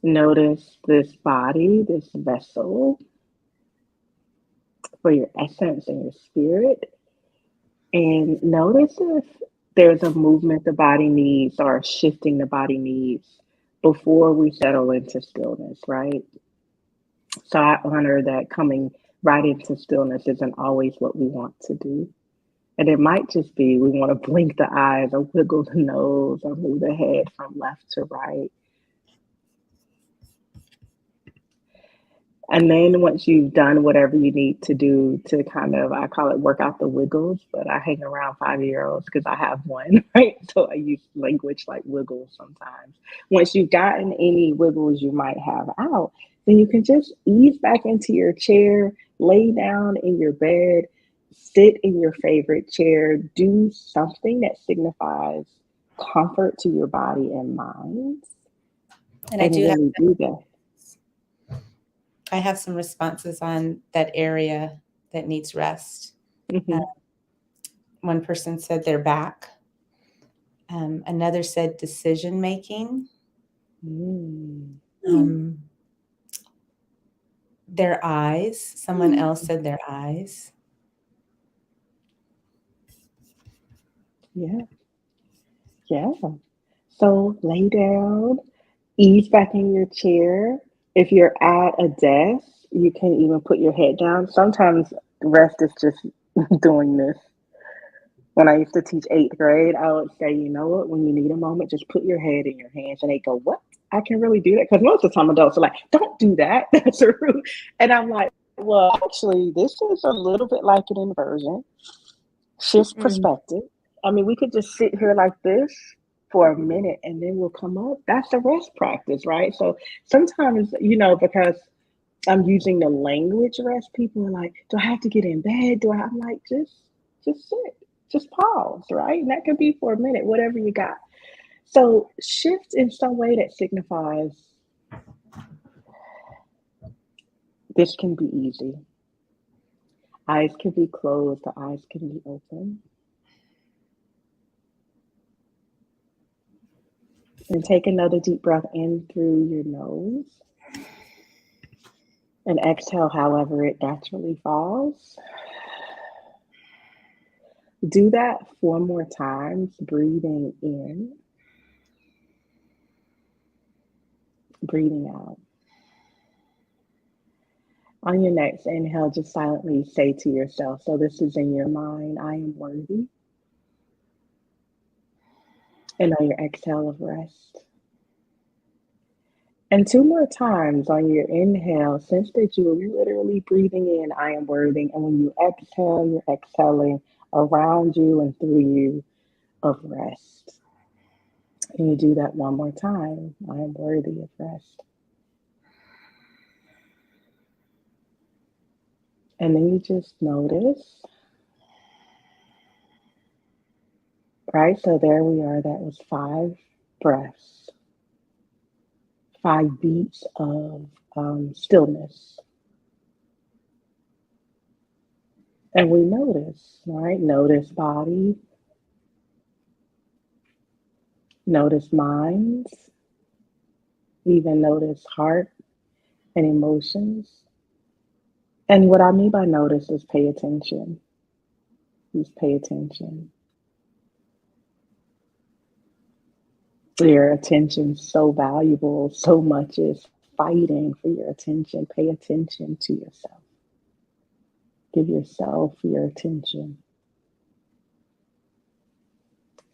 Speaker 3: Notice this body, this vessel for your essence and your spirit. And notice if there's a movement the body needs or shifting the body needs before we settle into stillness, right? So I honor that coming right into stillness isn't always what we want to do. And it might just be we want to blink the eyes or wiggle the nose or move the head from left to right. And then once you've done whatever you need to do to kind of, I call it work out the wiggles, but I hang around 5-year-olds because I have one, right? So I use language like wiggles sometimes. Once you've gotten any wiggles you might have out, then you can just ease back into your chair, lay down in your bed, sit in your favorite chair, do something that signifies comfort to your body and mind.
Speaker 1: And I
Speaker 3: And
Speaker 1: do
Speaker 3: when you do that,
Speaker 1: I have some responses on that area that needs rest.
Speaker 3: mhm.
Speaker 1: One person said their back. Another said decision making.
Speaker 3: Mm.
Speaker 1: Um, Their eyes. Someone else said their eyes.
Speaker 3: Yeah. Yeah. So lay down, ease back in your chair. If you're at a desk, you can even put your head down. Sometimes rest is just doing this. When I used to teach eighth grade, I would say, you know what, when you need a moment, just put your head in your hands. And they go, what? I can really do that? Because most of the time adults are like, don't do that. That's rude. And I'm like, well, actually, this is a little bit like an inversion. Shifts
Speaker 1: Mm.
Speaker 3: perspective. I mean, we could just sit here like this for a minute and then we'll come up. That's a rest practice, right? So sometimes, because I'm using the language rest, people are like, do I have to get in bed? I'm like, just sit, just pause, right? And that could be for a minute, whatever you got. So shift in some way that signifies this can be easy. Eyes can be closed, the eyes can be open. And take another deep breath in through your nose. And exhale however it naturally falls. Do that 4 more times, breathing in, breathing out. On your next inhale, just silently say to yourself, so this is in your mind, I am worthy. And on your exhale of rest. And 2 more times on your inhale, sense that you are literally breathing in, I am worthy. And when you exhale, you're exhaling around you and through you of rest. And you do that 1 more time, I am worthy of rest. And then you just notice, right? So there we are. That was 5 breaths, 5 beats of stillness. And we notice, right? Notice body, notice minds, even notice heart and emotions. And what I mean by notice is pay attention. Just pay attention. Your attention is so valuable. So much is fighting for your attention. Pay attention to yourself. Give yourself your attention.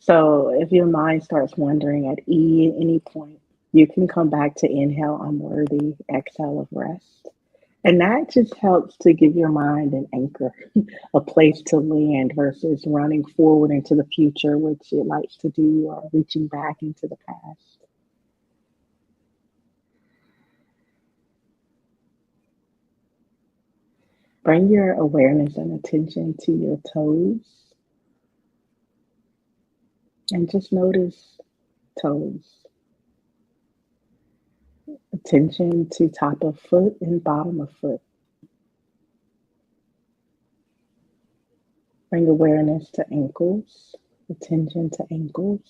Speaker 3: So if your mind starts wandering at any point, you can come back to inhale, I'm worthy, exhale of rest. And that just helps to give your mind an anchor, a place to land versus running forward into the future, which it likes to do, or reaching back into the past. Bring your awareness and attention to your toes and just notice toes. Attention to top of foot and bottom of foot. Bring awareness to ankles, attention to ankles.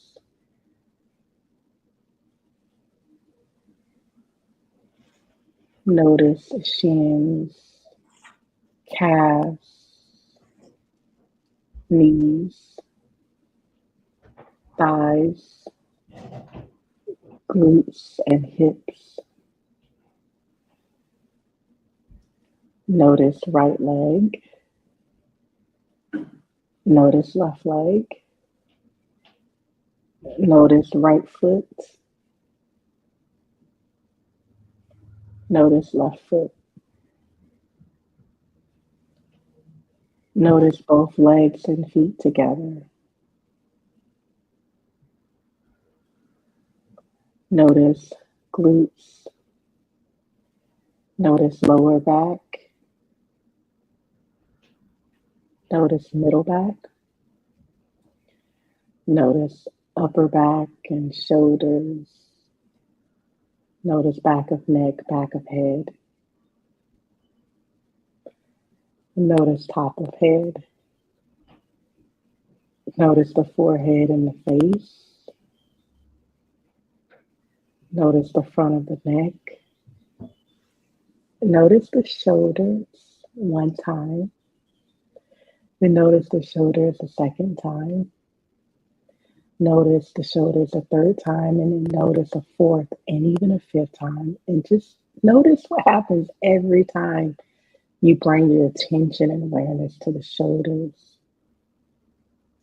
Speaker 3: Notice shins, calves, knees, thighs, glutes, and hips. Notice right leg. Notice left leg. Notice right foot. Notice left foot. Notice both legs and feet together. Notice glutes. Notice lower back. Notice middle back. Notice upper back and shoulders. Notice back of neck, back of head. Notice top of head. Notice the forehead and the face. Notice the front of the neck. Notice the shoulders one time. Then notice the shoulders a second time. Notice the shoulders a third time, and then notice a fourth and even a fifth time. And just notice what happens every time you bring your attention and awareness to the shoulders.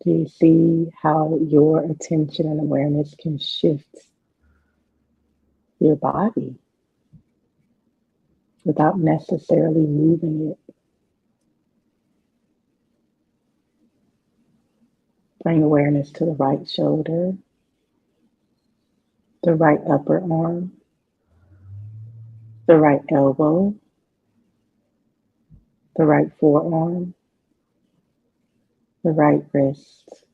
Speaker 3: Do you see how your attention and awareness can shift your body without necessarily moving it? Bring awareness to the right shoulder, the right upper arm, the right elbow, the right forearm, the right wrist.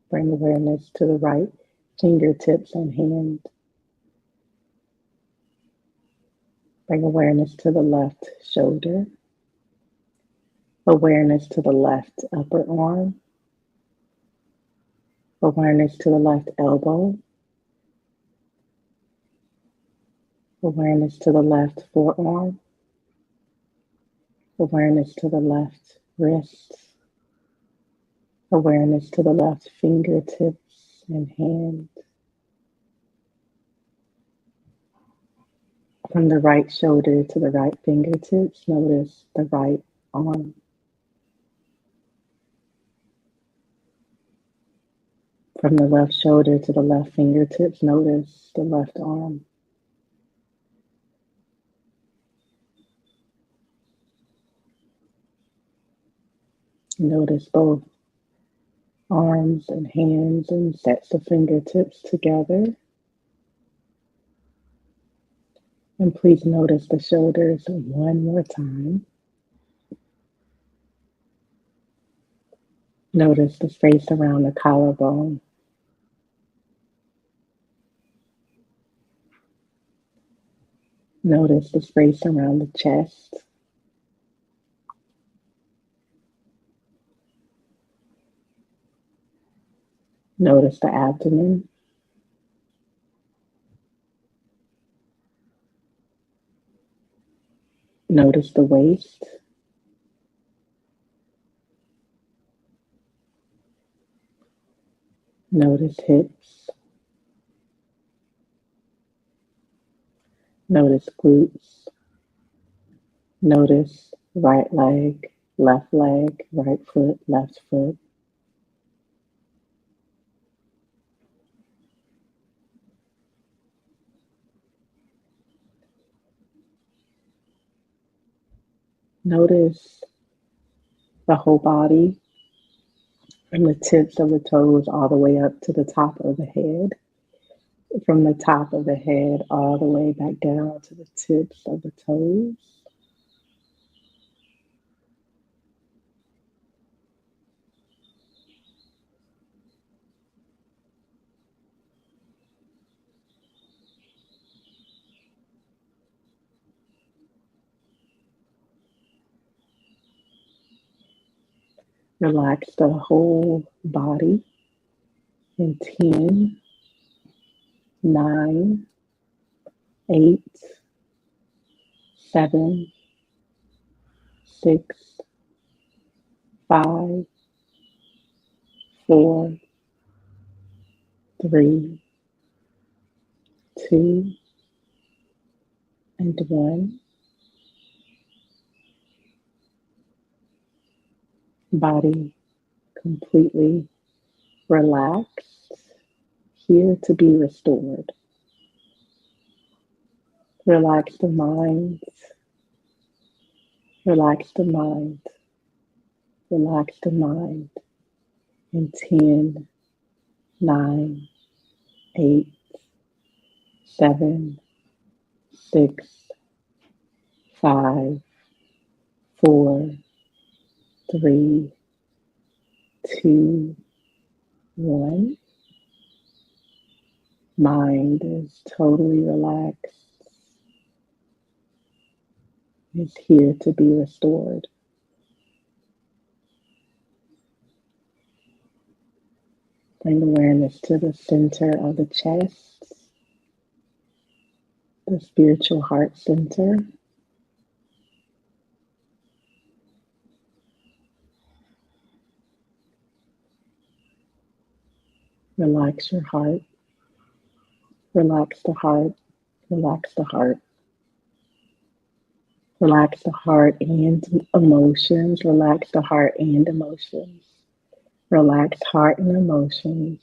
Speaker 3: Bring awareness to the right fingertips and hand. Bring awareness to the left shoulder, awareness to the left upper arm, awareness to the left elbow, awareness to the left forearm, awareness to the left wrist, awareness to the left fingertips and hand. From the right shoulder to the right fingertips, notice the right arm. From the left shoulder to the left fingertips, notice the left arm. Notice both arms and hands and sets of fingertips together. And please notice the shoulders one more time. Notice the space around the collarbone. Notice the space around the chest. Notice the abdomen. Notice the waist. Notice hips. Notice glutes. Notice right leg, right foot, left foot. Notice the whole body from the tips of the toes all the way up to the top of the head. From the top of the head all the way back down to the tips of the toes. Relax the whole body in 10, 9, 8, 7, 6, 5, 4, 3, 2, and 1. Body completely relaxed, here to be restored. Relax the mind. Relax the mind. Relax the mind in 10, 9, 8, 7, 6, 5, 4, 3, 2, 1. Mind is totally relaxed. It's here to be restored. Bring awareness to the center of the chest, the spiritual heart center. Relax your heart. Relax the heart. Relax the heart. Relax the heart and emotions. Relax the heart and emotions. Relax heart and emotions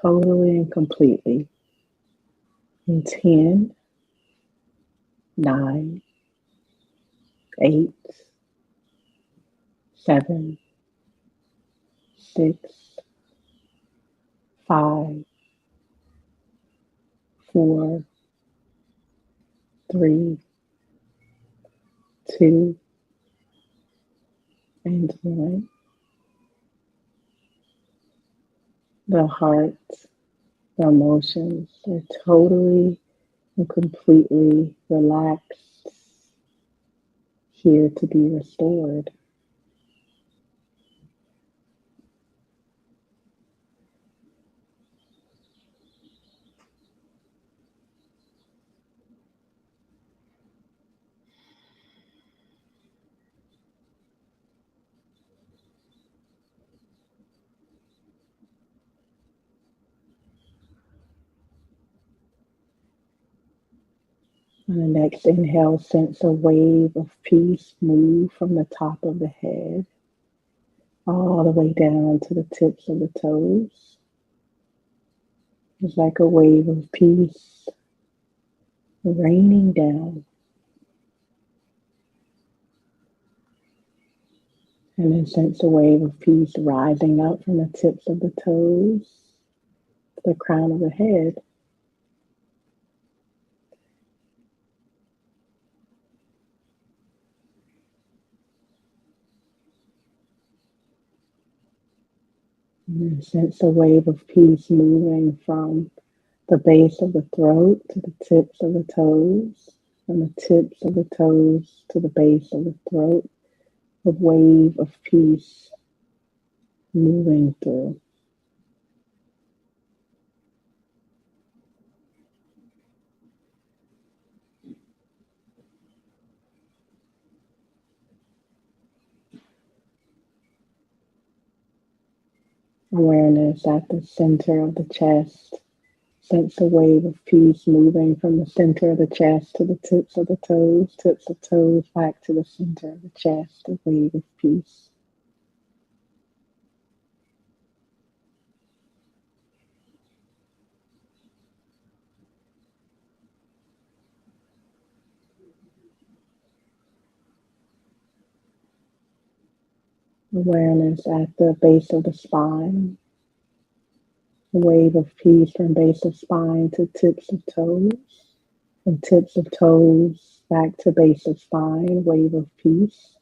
Speaker 3: totally and completely. In 10, 9, 8, 7, 6, 5, 4, 3, 2, and 1. The heart, the emotions are totally and completely relaxed, here to be restored. On the next inhale, sense a wave of peace move from the top of the head all the way down to the tips of the toes. It's like a wave of peace raining down. And then sense a wave of peace rising up from the tips of the toes to the crown of the head. And then sense a wave of peace moving from the base of the throat to the tips of the toes, from the tips of the toes to the base of the throat, a wave of peace moving through. Awareness at the center of the chest. Sense a wave of peace moving from the center of the chest to the tips of the toes back to the center of the chest, a wave of peace. Awareness at the base of the spine, a wave of peace from base of spine to tips of toes, from tips of toes back to base of spine, wave of peace.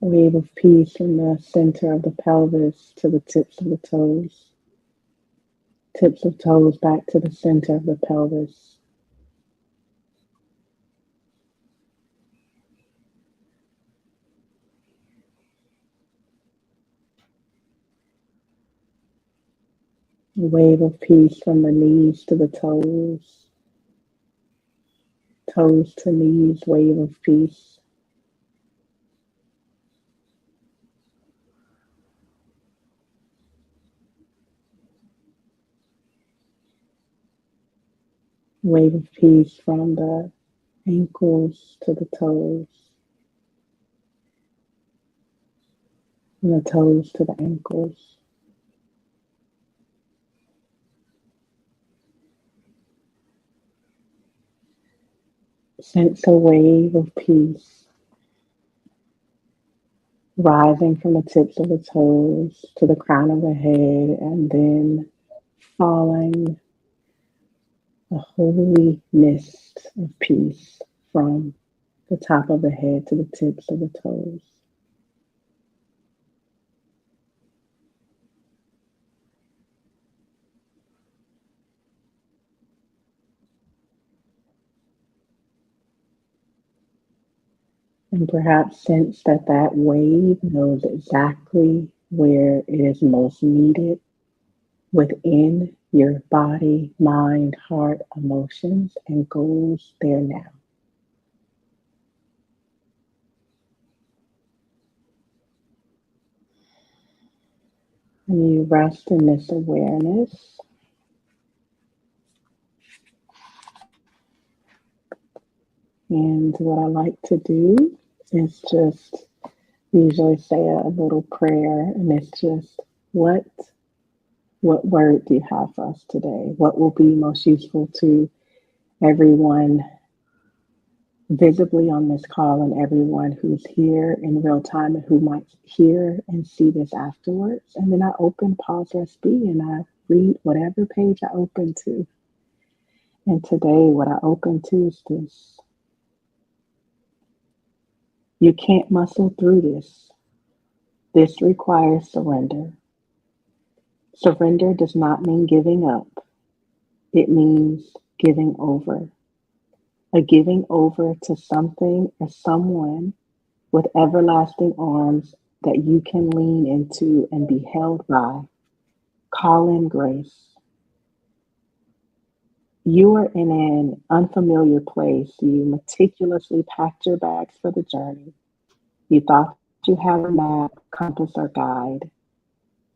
Speaker 3: A wave of peace from the center of the pelvis to the tips of the toes, tips of toes back to the center of the pelvis. A wave of peace from the knees to the toes, toes to knees, wave of peace. Wave of peace from the ankles to the toes, from the toes to the ankles. Sense a wave of peace rising from the tips of the toes to the crown of the head and then falling, a holy mist of peace from the top of the head to the tips of the toes. And perhaps sense that that wave knows exactly where it is most needed within your body, mind, heart, emotions, and goes there now. And you rest in this awareness. And what I like to do is just usually say a little prayer, and it's just what word do you have for us today? What will be most useful to everyone visibly on this call and everyone who's here in real time and who might hear and see this afterwards? And then I open Pause Rest Be and I read whatever page I open to. And today, what I open to is this. You can't muscle through this. This requires surrender. Surrender does not mean giving up. It means giving over. A giving over to something or someone with everlasting arms that you can lean into and be held by. Call in grace. You are in an unfamiliar place. You meticulously packed your bags for the journey. You thought you had a map, compass, or guide.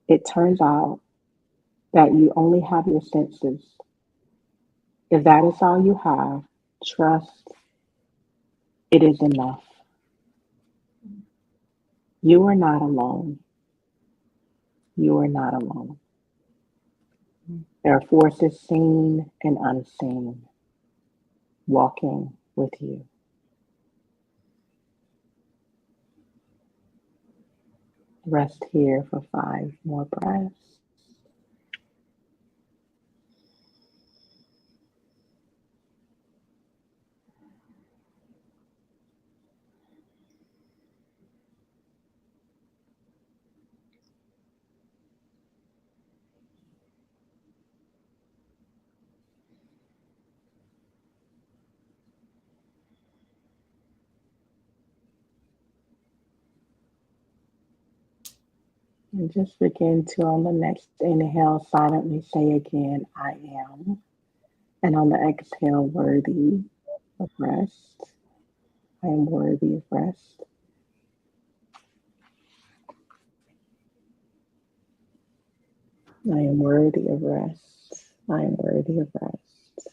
Speaker 3: It turns out that you only have your senses. If that is all you have, trust it is enough. You are not alone. You are not alone. There are forces seen and unseen walking with you. Rest here for 5 more breaths. And just begin to, on the next inhale, silently say again, I am. And on the exhale, worthy of rest. I am worthy of rest. I am worthy of rest. I am worthy of rest.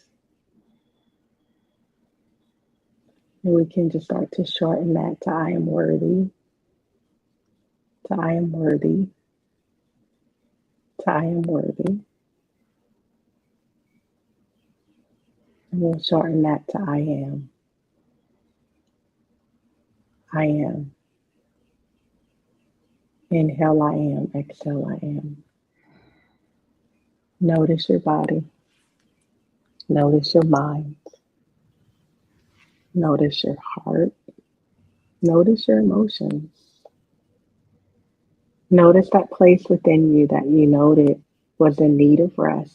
Speaker 3: And we can just start to shorten that to I am worthy, to I am worthy, to I am worthy. And we'll shorten that to I am. I am. Inhale, I am. Exhale, I am. Notice your body. Notice your mind. Notice your heart. Notice your emotions. Notice that place within you that you noted was in need of rest.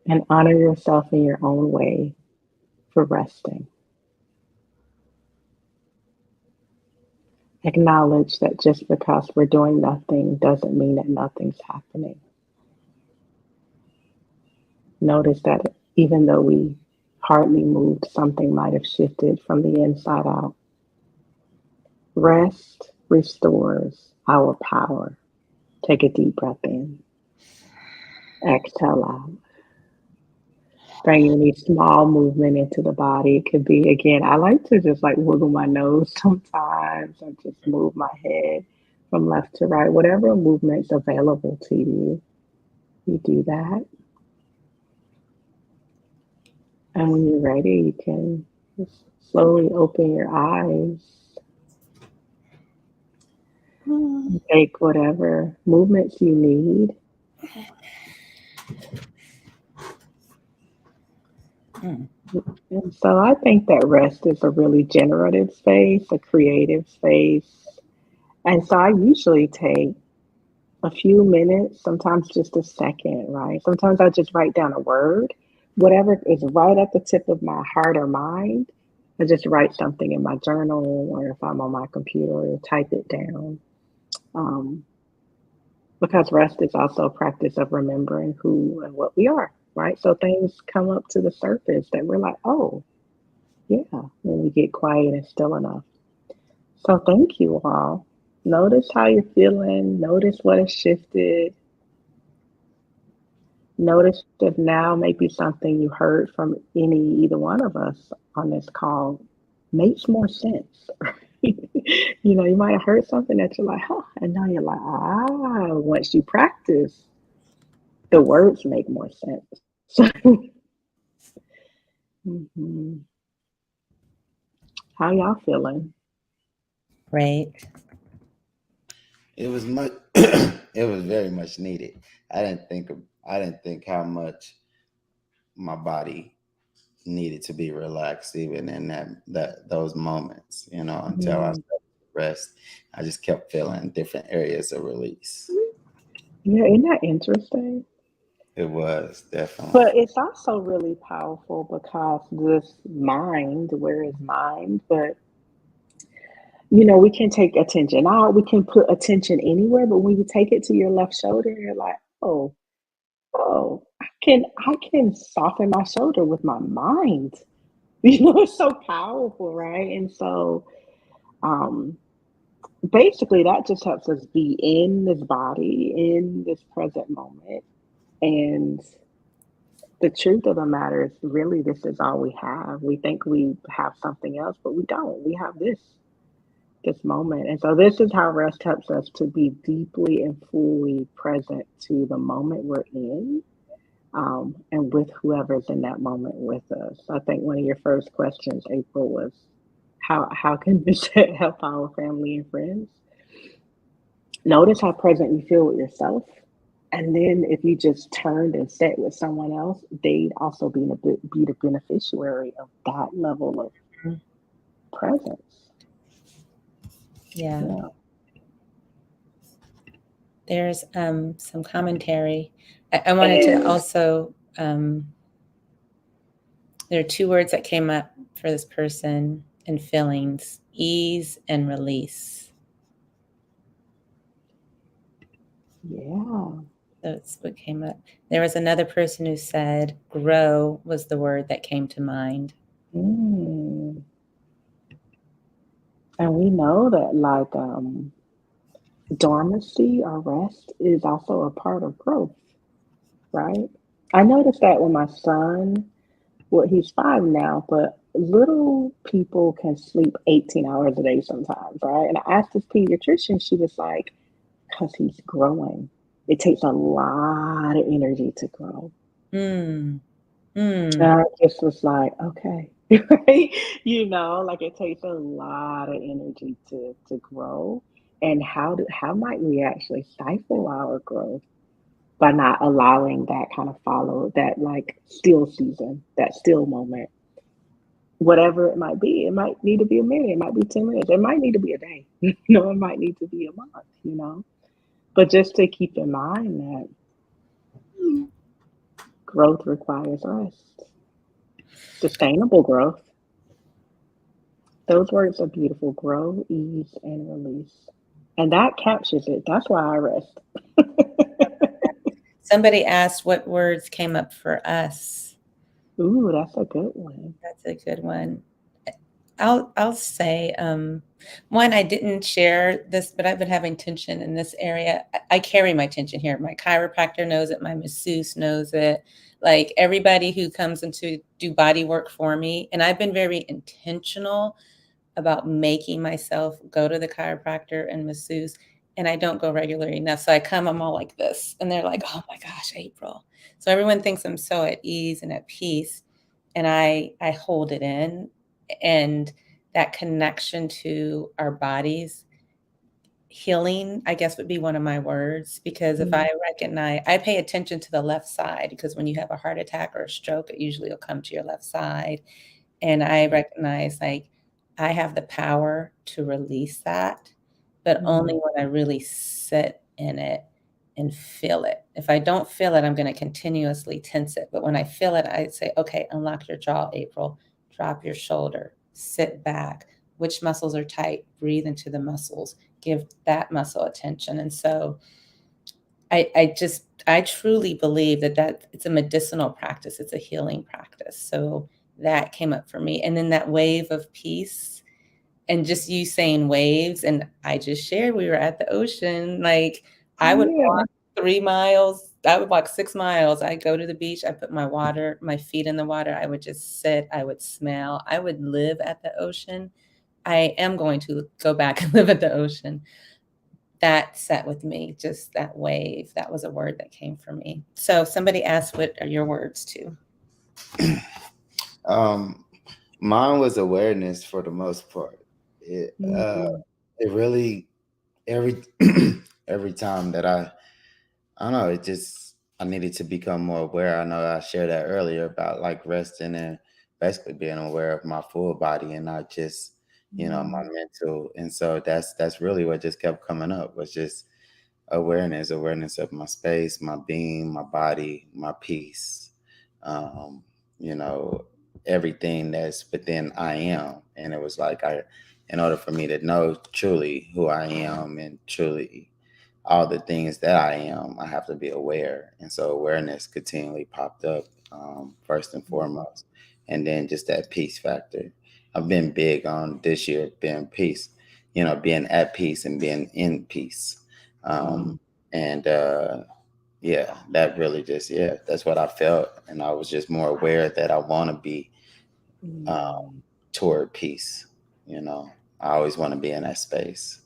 Speaker 3: And honor yourself in your own way for resting. Acknowledge that just because we're doing nothing doesn't mean that nothing's happening. Notice that even though we hardly moved, something might have shifted from the inside out. Rest restores our power. Take a deep breath in. Exhale out. Bring any small movement into the body. It could be, again, I like to just like wiggle my nose sometimes or just move my head from left to right. Whatever movement's available to you, you do that. And when you're ready, you can just slowly open your eyes. And take whatever movements you need. And so I think that rest is a really generative space, a creative space. And so I usually take a few minutes, sometimes just a second, right? Sometimes I just write down a word, whatever is right at the tip of my heart or mind, I just write something in my journal, or if I'm on my computer, type it down. Um, because rest is also a practice of remembering who and what we are, right? So things come up to the surface that we're like, oh, yeah, when we get quiet and still enough. So thank you all. Notice how you're feeling. Notice what has shifted. Notice if now maybe something you heard from either one of us on this call makes more sense. You might have heard something that you're like, huh, and now you're like, once you practice, the words make more sense. Mhm. How y'all feeling?
Speaker 1: Right.
Speaker 2: It was much. It was very much needed. I didn't think how much my body needed to be relaxed, even in those moments. Until I
Speaker 3: Mm.
Speaker 2: started to rest, I just kept feeling different areas of release.
Speaker 3: Yeah, isn't that interesting?
Speaker 2: It was definitely.
Speaker 3: But it's also really powerful because this mind, where is mind? But we can take attention out, we can put attention anywhere, but when you take it to your left shoulder, you're like, oh, I can soften my shoulder with my mind. It's so powerful, right? And so um basically that just helps us be in this body, in this present moment. And the truth of the matter is really this is all we have. We think we have something else, but we don't. We have this moment. And so this is how rest helps us to be deeply and fully present to the moment we're in, and with whoever's in that moment with us. I think one of your first questions, April, was how can this help our family and friends? Notice how present you feel with yourself. And then if you just turned and sat with someone else, they'd also be the beneficiary of that level of presence.
Speaker 1: Yeah.
Speaker 3: Yeah.
Speaker 1: There's some commentary. I wanted to also, there are two words that came up for this person in feelings: ease and release.
Speaker 3: Yeah.
Speaker 1: That's what came up. There was another person who said grow was the word that came to mind.
Speaker 3: Mm. And we know that like dormancy or rest is also a part of growth, right? I noticed that with my son, well, he's 5 now, but little people can sleep 18 hours a day sometimes, right? And I asked this pediatrician, she was like, because he's growing. It takes a lot of energy to grow.
Speaker 1: Mm.
Speaker 3: And
Speaker 1: Mm.
Speaker 3: I just was like, okay. Right? Like it takes a lot of energy to grow. And how might we actually stifle our growth by not allowing that kind of follow that like still season, that still moment, whatever it might be. It might need to be a minute, it might be 10 minutes, it might need to be a day, it might need to be a month. But just to keep in mind that growth requires rest, sustainable growth. Those words are beautiful: grow, ease, and release. And that captures it. That's why I rest.
Speaker 1: Somebody asked what words came up for us.
Speaker 3: Ooh, that's a good one.
Speaker 1: That's a good one. I'll say one. I didn't share this, but I've been having tension in this area. I carry my tension here. My chiropractor knows it. My masseuse knows it. Like everybody who comes in to do body work for me, and I've been very intentional about making myself go to the chiropractor and masseuse, and I don't go regularly enough. So I come, I'm all like this, and they're like, "Oh my gosh, April." So everyone thinks I'm so at ease and at peace, and I hold it in, and that connection to our bodies, healing, I guess would be one of my words, because if
Speaker 3: Mm,
Speaker 1: I recognize, I pay attention to the left side, because when you have a heart attack or a stroke, it usually will come to your left side. And I recognize like I have the power to release that, but only
Speaker 3: mm,
Speaker 1: when I really sit in it and feel it. If I don't feel it, I'm going to continuously tense it. But when I feel it, I say, okay, unlock your jaw, April, drop your shoulder, sit back. Which muscles are tight? Breathe into the muscles, give that muscle attention. And so I truly believe that it's a medicinal practice. It's a healing practice. So that came up for me. And then that wave of peace, and just you saying waves, and I just shared we were at the ocean. Like I would
Speaker 3: Yeah.
Speaker 1: walk 3 miles, I would walk 6 miles. I go to the beach, I put my feet in the water, I would just sit, I would smell, I would live at the ocean. I am going to go back and live at the ocean. That sat with me, just that wave. That was a word that came from me. So somebody asked, what are your words too?
Speaker 2: Mine was awareness for the most part. It really every every time that I don't know, I needed to become more aware. I know I shared that earlier about like resting and basically being aware of my full body and not just, my mental. And so that's really what just kept coming up was just awareness of my space, my being, my body, my peace. Um, you know, everything that's within I am. And it was like in order for me to know truly who I am and truly all the things that I am, I have to be aware. And so awareness continually popped up, first and foremost. And then just that peace factor. I've been big on this year being peace, being at peace and being in peace. And yeah, that really that's what I felt. And I was just more aware that I want to be toward peace. I always want to be in that space.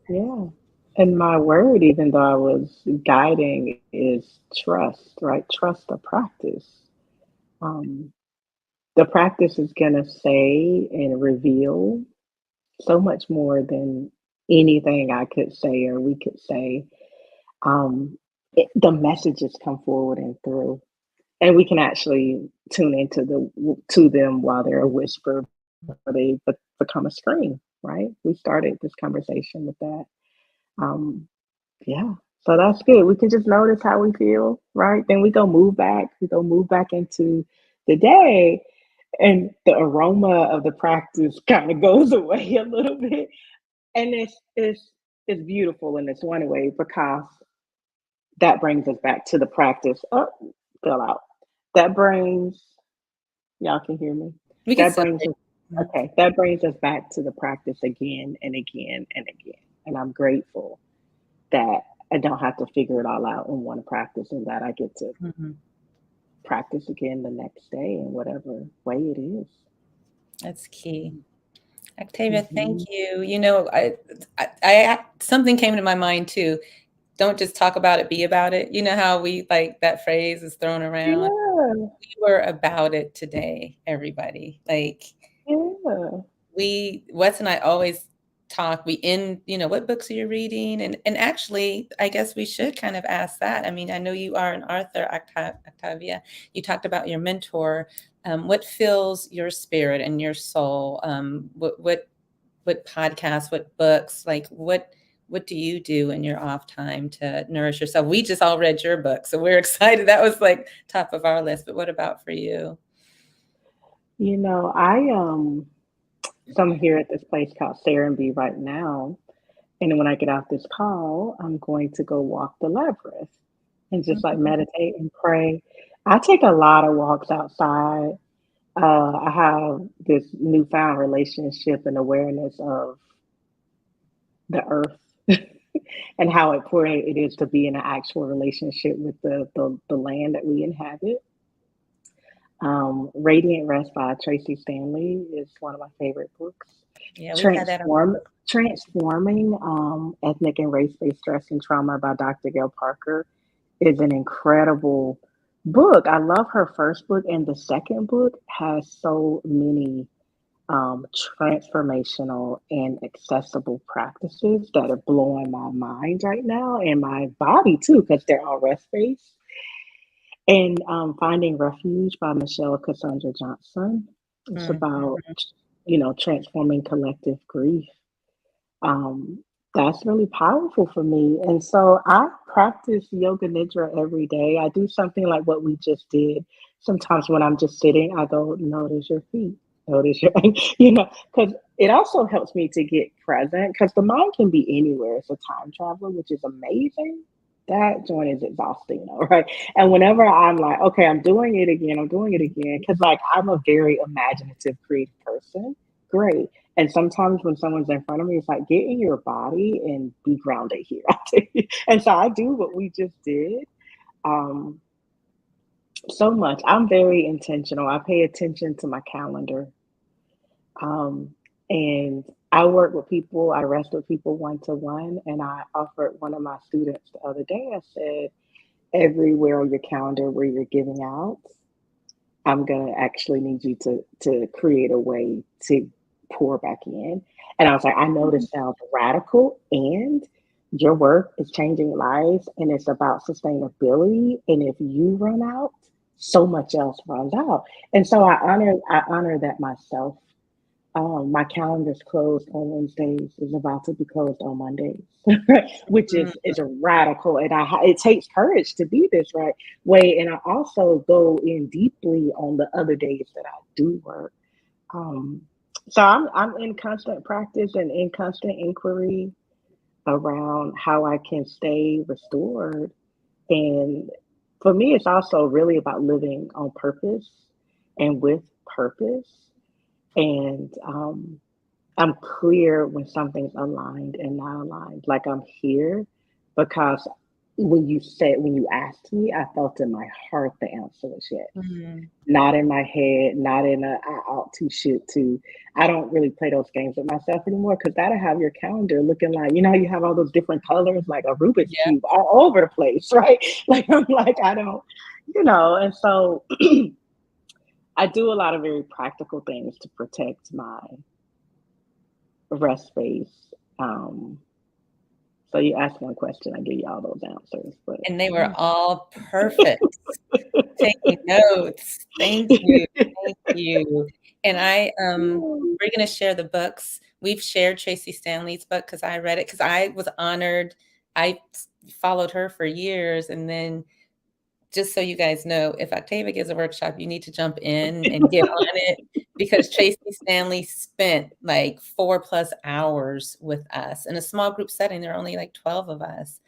Speaker 3: Yeah. And my word, even though I was guiding, is trust, right? Trust the practice. Um, the practice is going to say and reveal so much more than anything I could say or we could say. The messages come forward and through, and we can actually tune into to them while they're a whisper, or they become a scream. Right? We started this conversation with that. Um, Yeah. So that's good. We can just notice how we feel, right? Then we go move back. We go move back into the day, and the aroma of the practice kind of goes away a little bit. And it's beautiful in this one way because that brings us back to the practice. Oh, fell out. That brings y'all can hear me.
Speaker 1: We can
Speaker 3: That
Speaker 1: still
Speaker 3: brings
Speaker 1: say,
Speaker 3: us okay. That brings us back to the practice again and again and again. And I'm grateful that I don't have to figure it all out in one practice and that I get to
Speaker 1: mhm.
Speaker 3: practice again the next day in whatever way it is.
Speaker 1: That's key. Octavia, thank
Speaker 3: Mm-hmm.
Speaker 1: you. Something came to my mind too. Don't just talk about it, be about it. You know how we like that phrase is thrown around.
Speaker 3: Yeah,
Speaker 1: We were about it today, everybody. Like
Speaker 3: yeah.
Speaker 1: Wes and I always talk. We end, what books are you reading? And actually, I guess we should kind of ask that. I mean, I know you are an author, Octavia. You talked about your mentor. What fills your spirit and your soul? What podcasts, what books, like what do you do in your off time to nourish yourself? We just all read your book, so we're excited. That was like top of our list. But what about for you?
Speaker 3: I so I'm here at this place called Serenbe right now. And when I get off this call, I'm going to go walk the labyrinth and just like
Speaker 1: Mhm.
Speaker 3: meditate and pray. I take a lot of walks outside. I have this newfound relationship and awareness of the earth and how important it is to be in an actual relationship with the land that we inhabit. Radiant Rest by Tracy Stanley is one of my favorite books.
Speaker 1: Yeah, we've had that on.
Speaker 3: Transforming Ethnic and Race-Based Stress and Trauma by Dr. Gail Parker is an incredible book. I love her first book, and the second book has so many transformational and accessible practices that are blowing my mind right now and my body too, because they're all rest based. And Finding Refuge by Michelle Cassandra Johnson. It's
Speaker 1: Mm,
Speaker 3: about, transforming collective grief. Um, That's really powerful for me. And so I practice yoga nidra every day. I do something like what we just did. Sometimes when I'm just sitting, I go, notice your feet, notice your, because it also helps me to get present because the mind can be anywhere. It's a time traveler, which is amazing. That joint is exhausting, though, right? And whenever I'm like, okay, I'm doing it again, because like I'm a very imaginative, creative person. Great. And sometimes when someone's in front of me, it's like, get in your body and be grounded here. And so I do what we just did um, so much. I'm very intentional. I pay attention to my calendar. Um, and I work with people, I rest with people one to one. And I offered one of my students the other day, I said, everywhere on your calendar where you're giving out, I'm gonna actually need you to create a way to pour back in. And I was like, I know this sounds radical, and your work is changing lives, and it's about sustainability. And if you run out, so much else runs out. And so I honor that myself. My calendar's closed on Wednesdays. Is about to be closed on Mondays, which
Speaker 1: Mm.
Speaker 3: is a radical, and it takes courage to be this right way. And I also go in deeply on the other days that I do work. Um, so I'm in constant practice and in constant inquiry around how I can stay restored. And for me, it's also really about living on purpose and with purpose. And I'm clear when something's aligned and not aligned. Like I'm here because when you asked me, I felt in my heart the answer was yes.
Speaker 1: Mm.
Speaker 3: Not in my head, not in a I ought to, should to. I don't really play those games with myself anymore because that'll have your calendar looking like, you have all those different colors like a Rubik's
Speaker 1: Yeah.
Speaker 3: Cube all over the place, right? Like I'm like, I don't, and so I do a lot of very practical things to protect my rest space. Um, so you ask one question, I give you all those answers. But
Speaker 1: And they were all perfect. Taking notes. Thank you. Thank you. And we're gonna share the books. We've shared Tracy Stanley's book because I read it because I was honored. I followed her for years, and then just so you guys know, if Octavia gives a workshop, you need to jump in and get on it because Tracy Stanley spent like 4+ hours with us in a small group setting. There are only like 12 of us.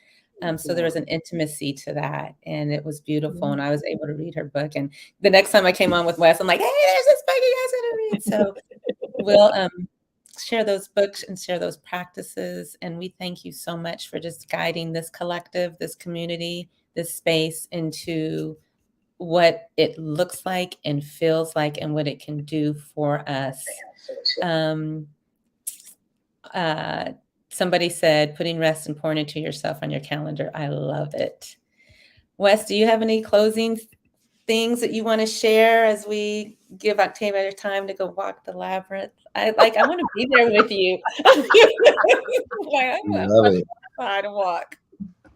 Speaker 1: So there was an intimacy to that, and it was beautiful. And I was able to read her book. And the next time I came on with Wes, I'm like, hey, there's this book you guys gotta read. So we'll share those books and share those practices. And we thank you so much for just guiding this collective, this community, this space into what it looks like and feels like and what it can do for us. Um, Somebody said putting rest and pouring into yourself on your calendar. I love it. Wes, do you have any closing things that you want to share as we give Octavia time to go walk the labyrinth? I want to be there with you. I
Speaker 2: Love it.
Speaker 1: to walk.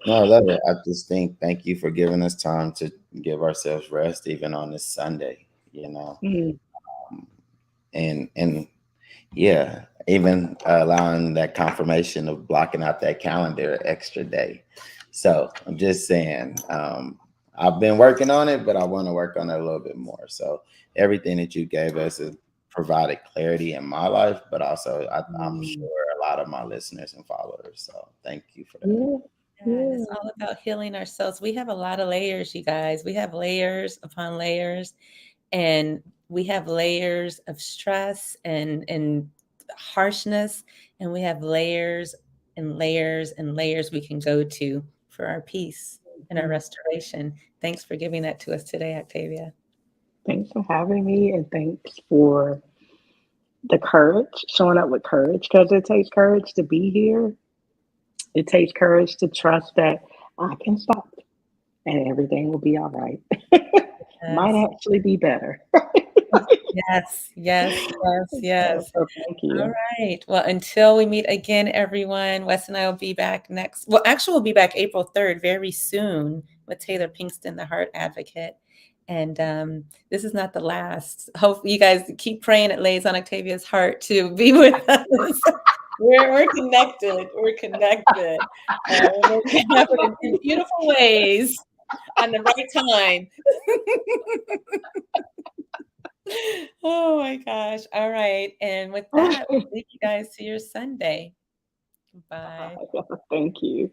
Speaker 2: No, I love it. I just think thank you for giving us time to give ourselves rest, even on this Sunday.
Speaker 3: Mm.
Speaker 2: And yeah, even allowing that confirmation of blocking out that calendar extra day. So I'm just saying, I've been working on it, but I want to work on it a little bit more. So everything that you gave us has provided clarity in my life, but also I'm sure a lot of my listeners and followers. So thank you for that.
Speaker 1: Yeah, it's all about healing ourselves. We have a lot of layers, you guys. We have layers upon layers, and we have layers of stress and harshness, and we have layers and layers and layers we can go to for our peace and our restoration. Thanks for giving that to us today, Octavia.
Speaker 3: Thanks for having me, and thanks for the courage, showing up with courage, because it takes courage to be here. It takes courage to trust that I can stop and everything will be all right. Might
Speaker 1: Yes,
Speaker 3: actually be better.
Speaker 1: yes, yes, yes, yes.
Speaker 3: So thank
Speaker 1: All
Speaker 3: you.
Speaker 1: right. Well, until we meet again, everyone, Wes and I will be back next. Well, actually, we'll be back April 3rd, very soon, with Taylor Pinkston, the Heart Advocate. And this is not the last. Hope you guys keep praying. It lays on Octavia's heart to be with us. We're connected. We're connected. We're making it happen in beautiful ways on the right time. Oh my gosh. All right. And with that, we'll leave you guys to your Sunday. Bye.
Speaker 3: Thank you.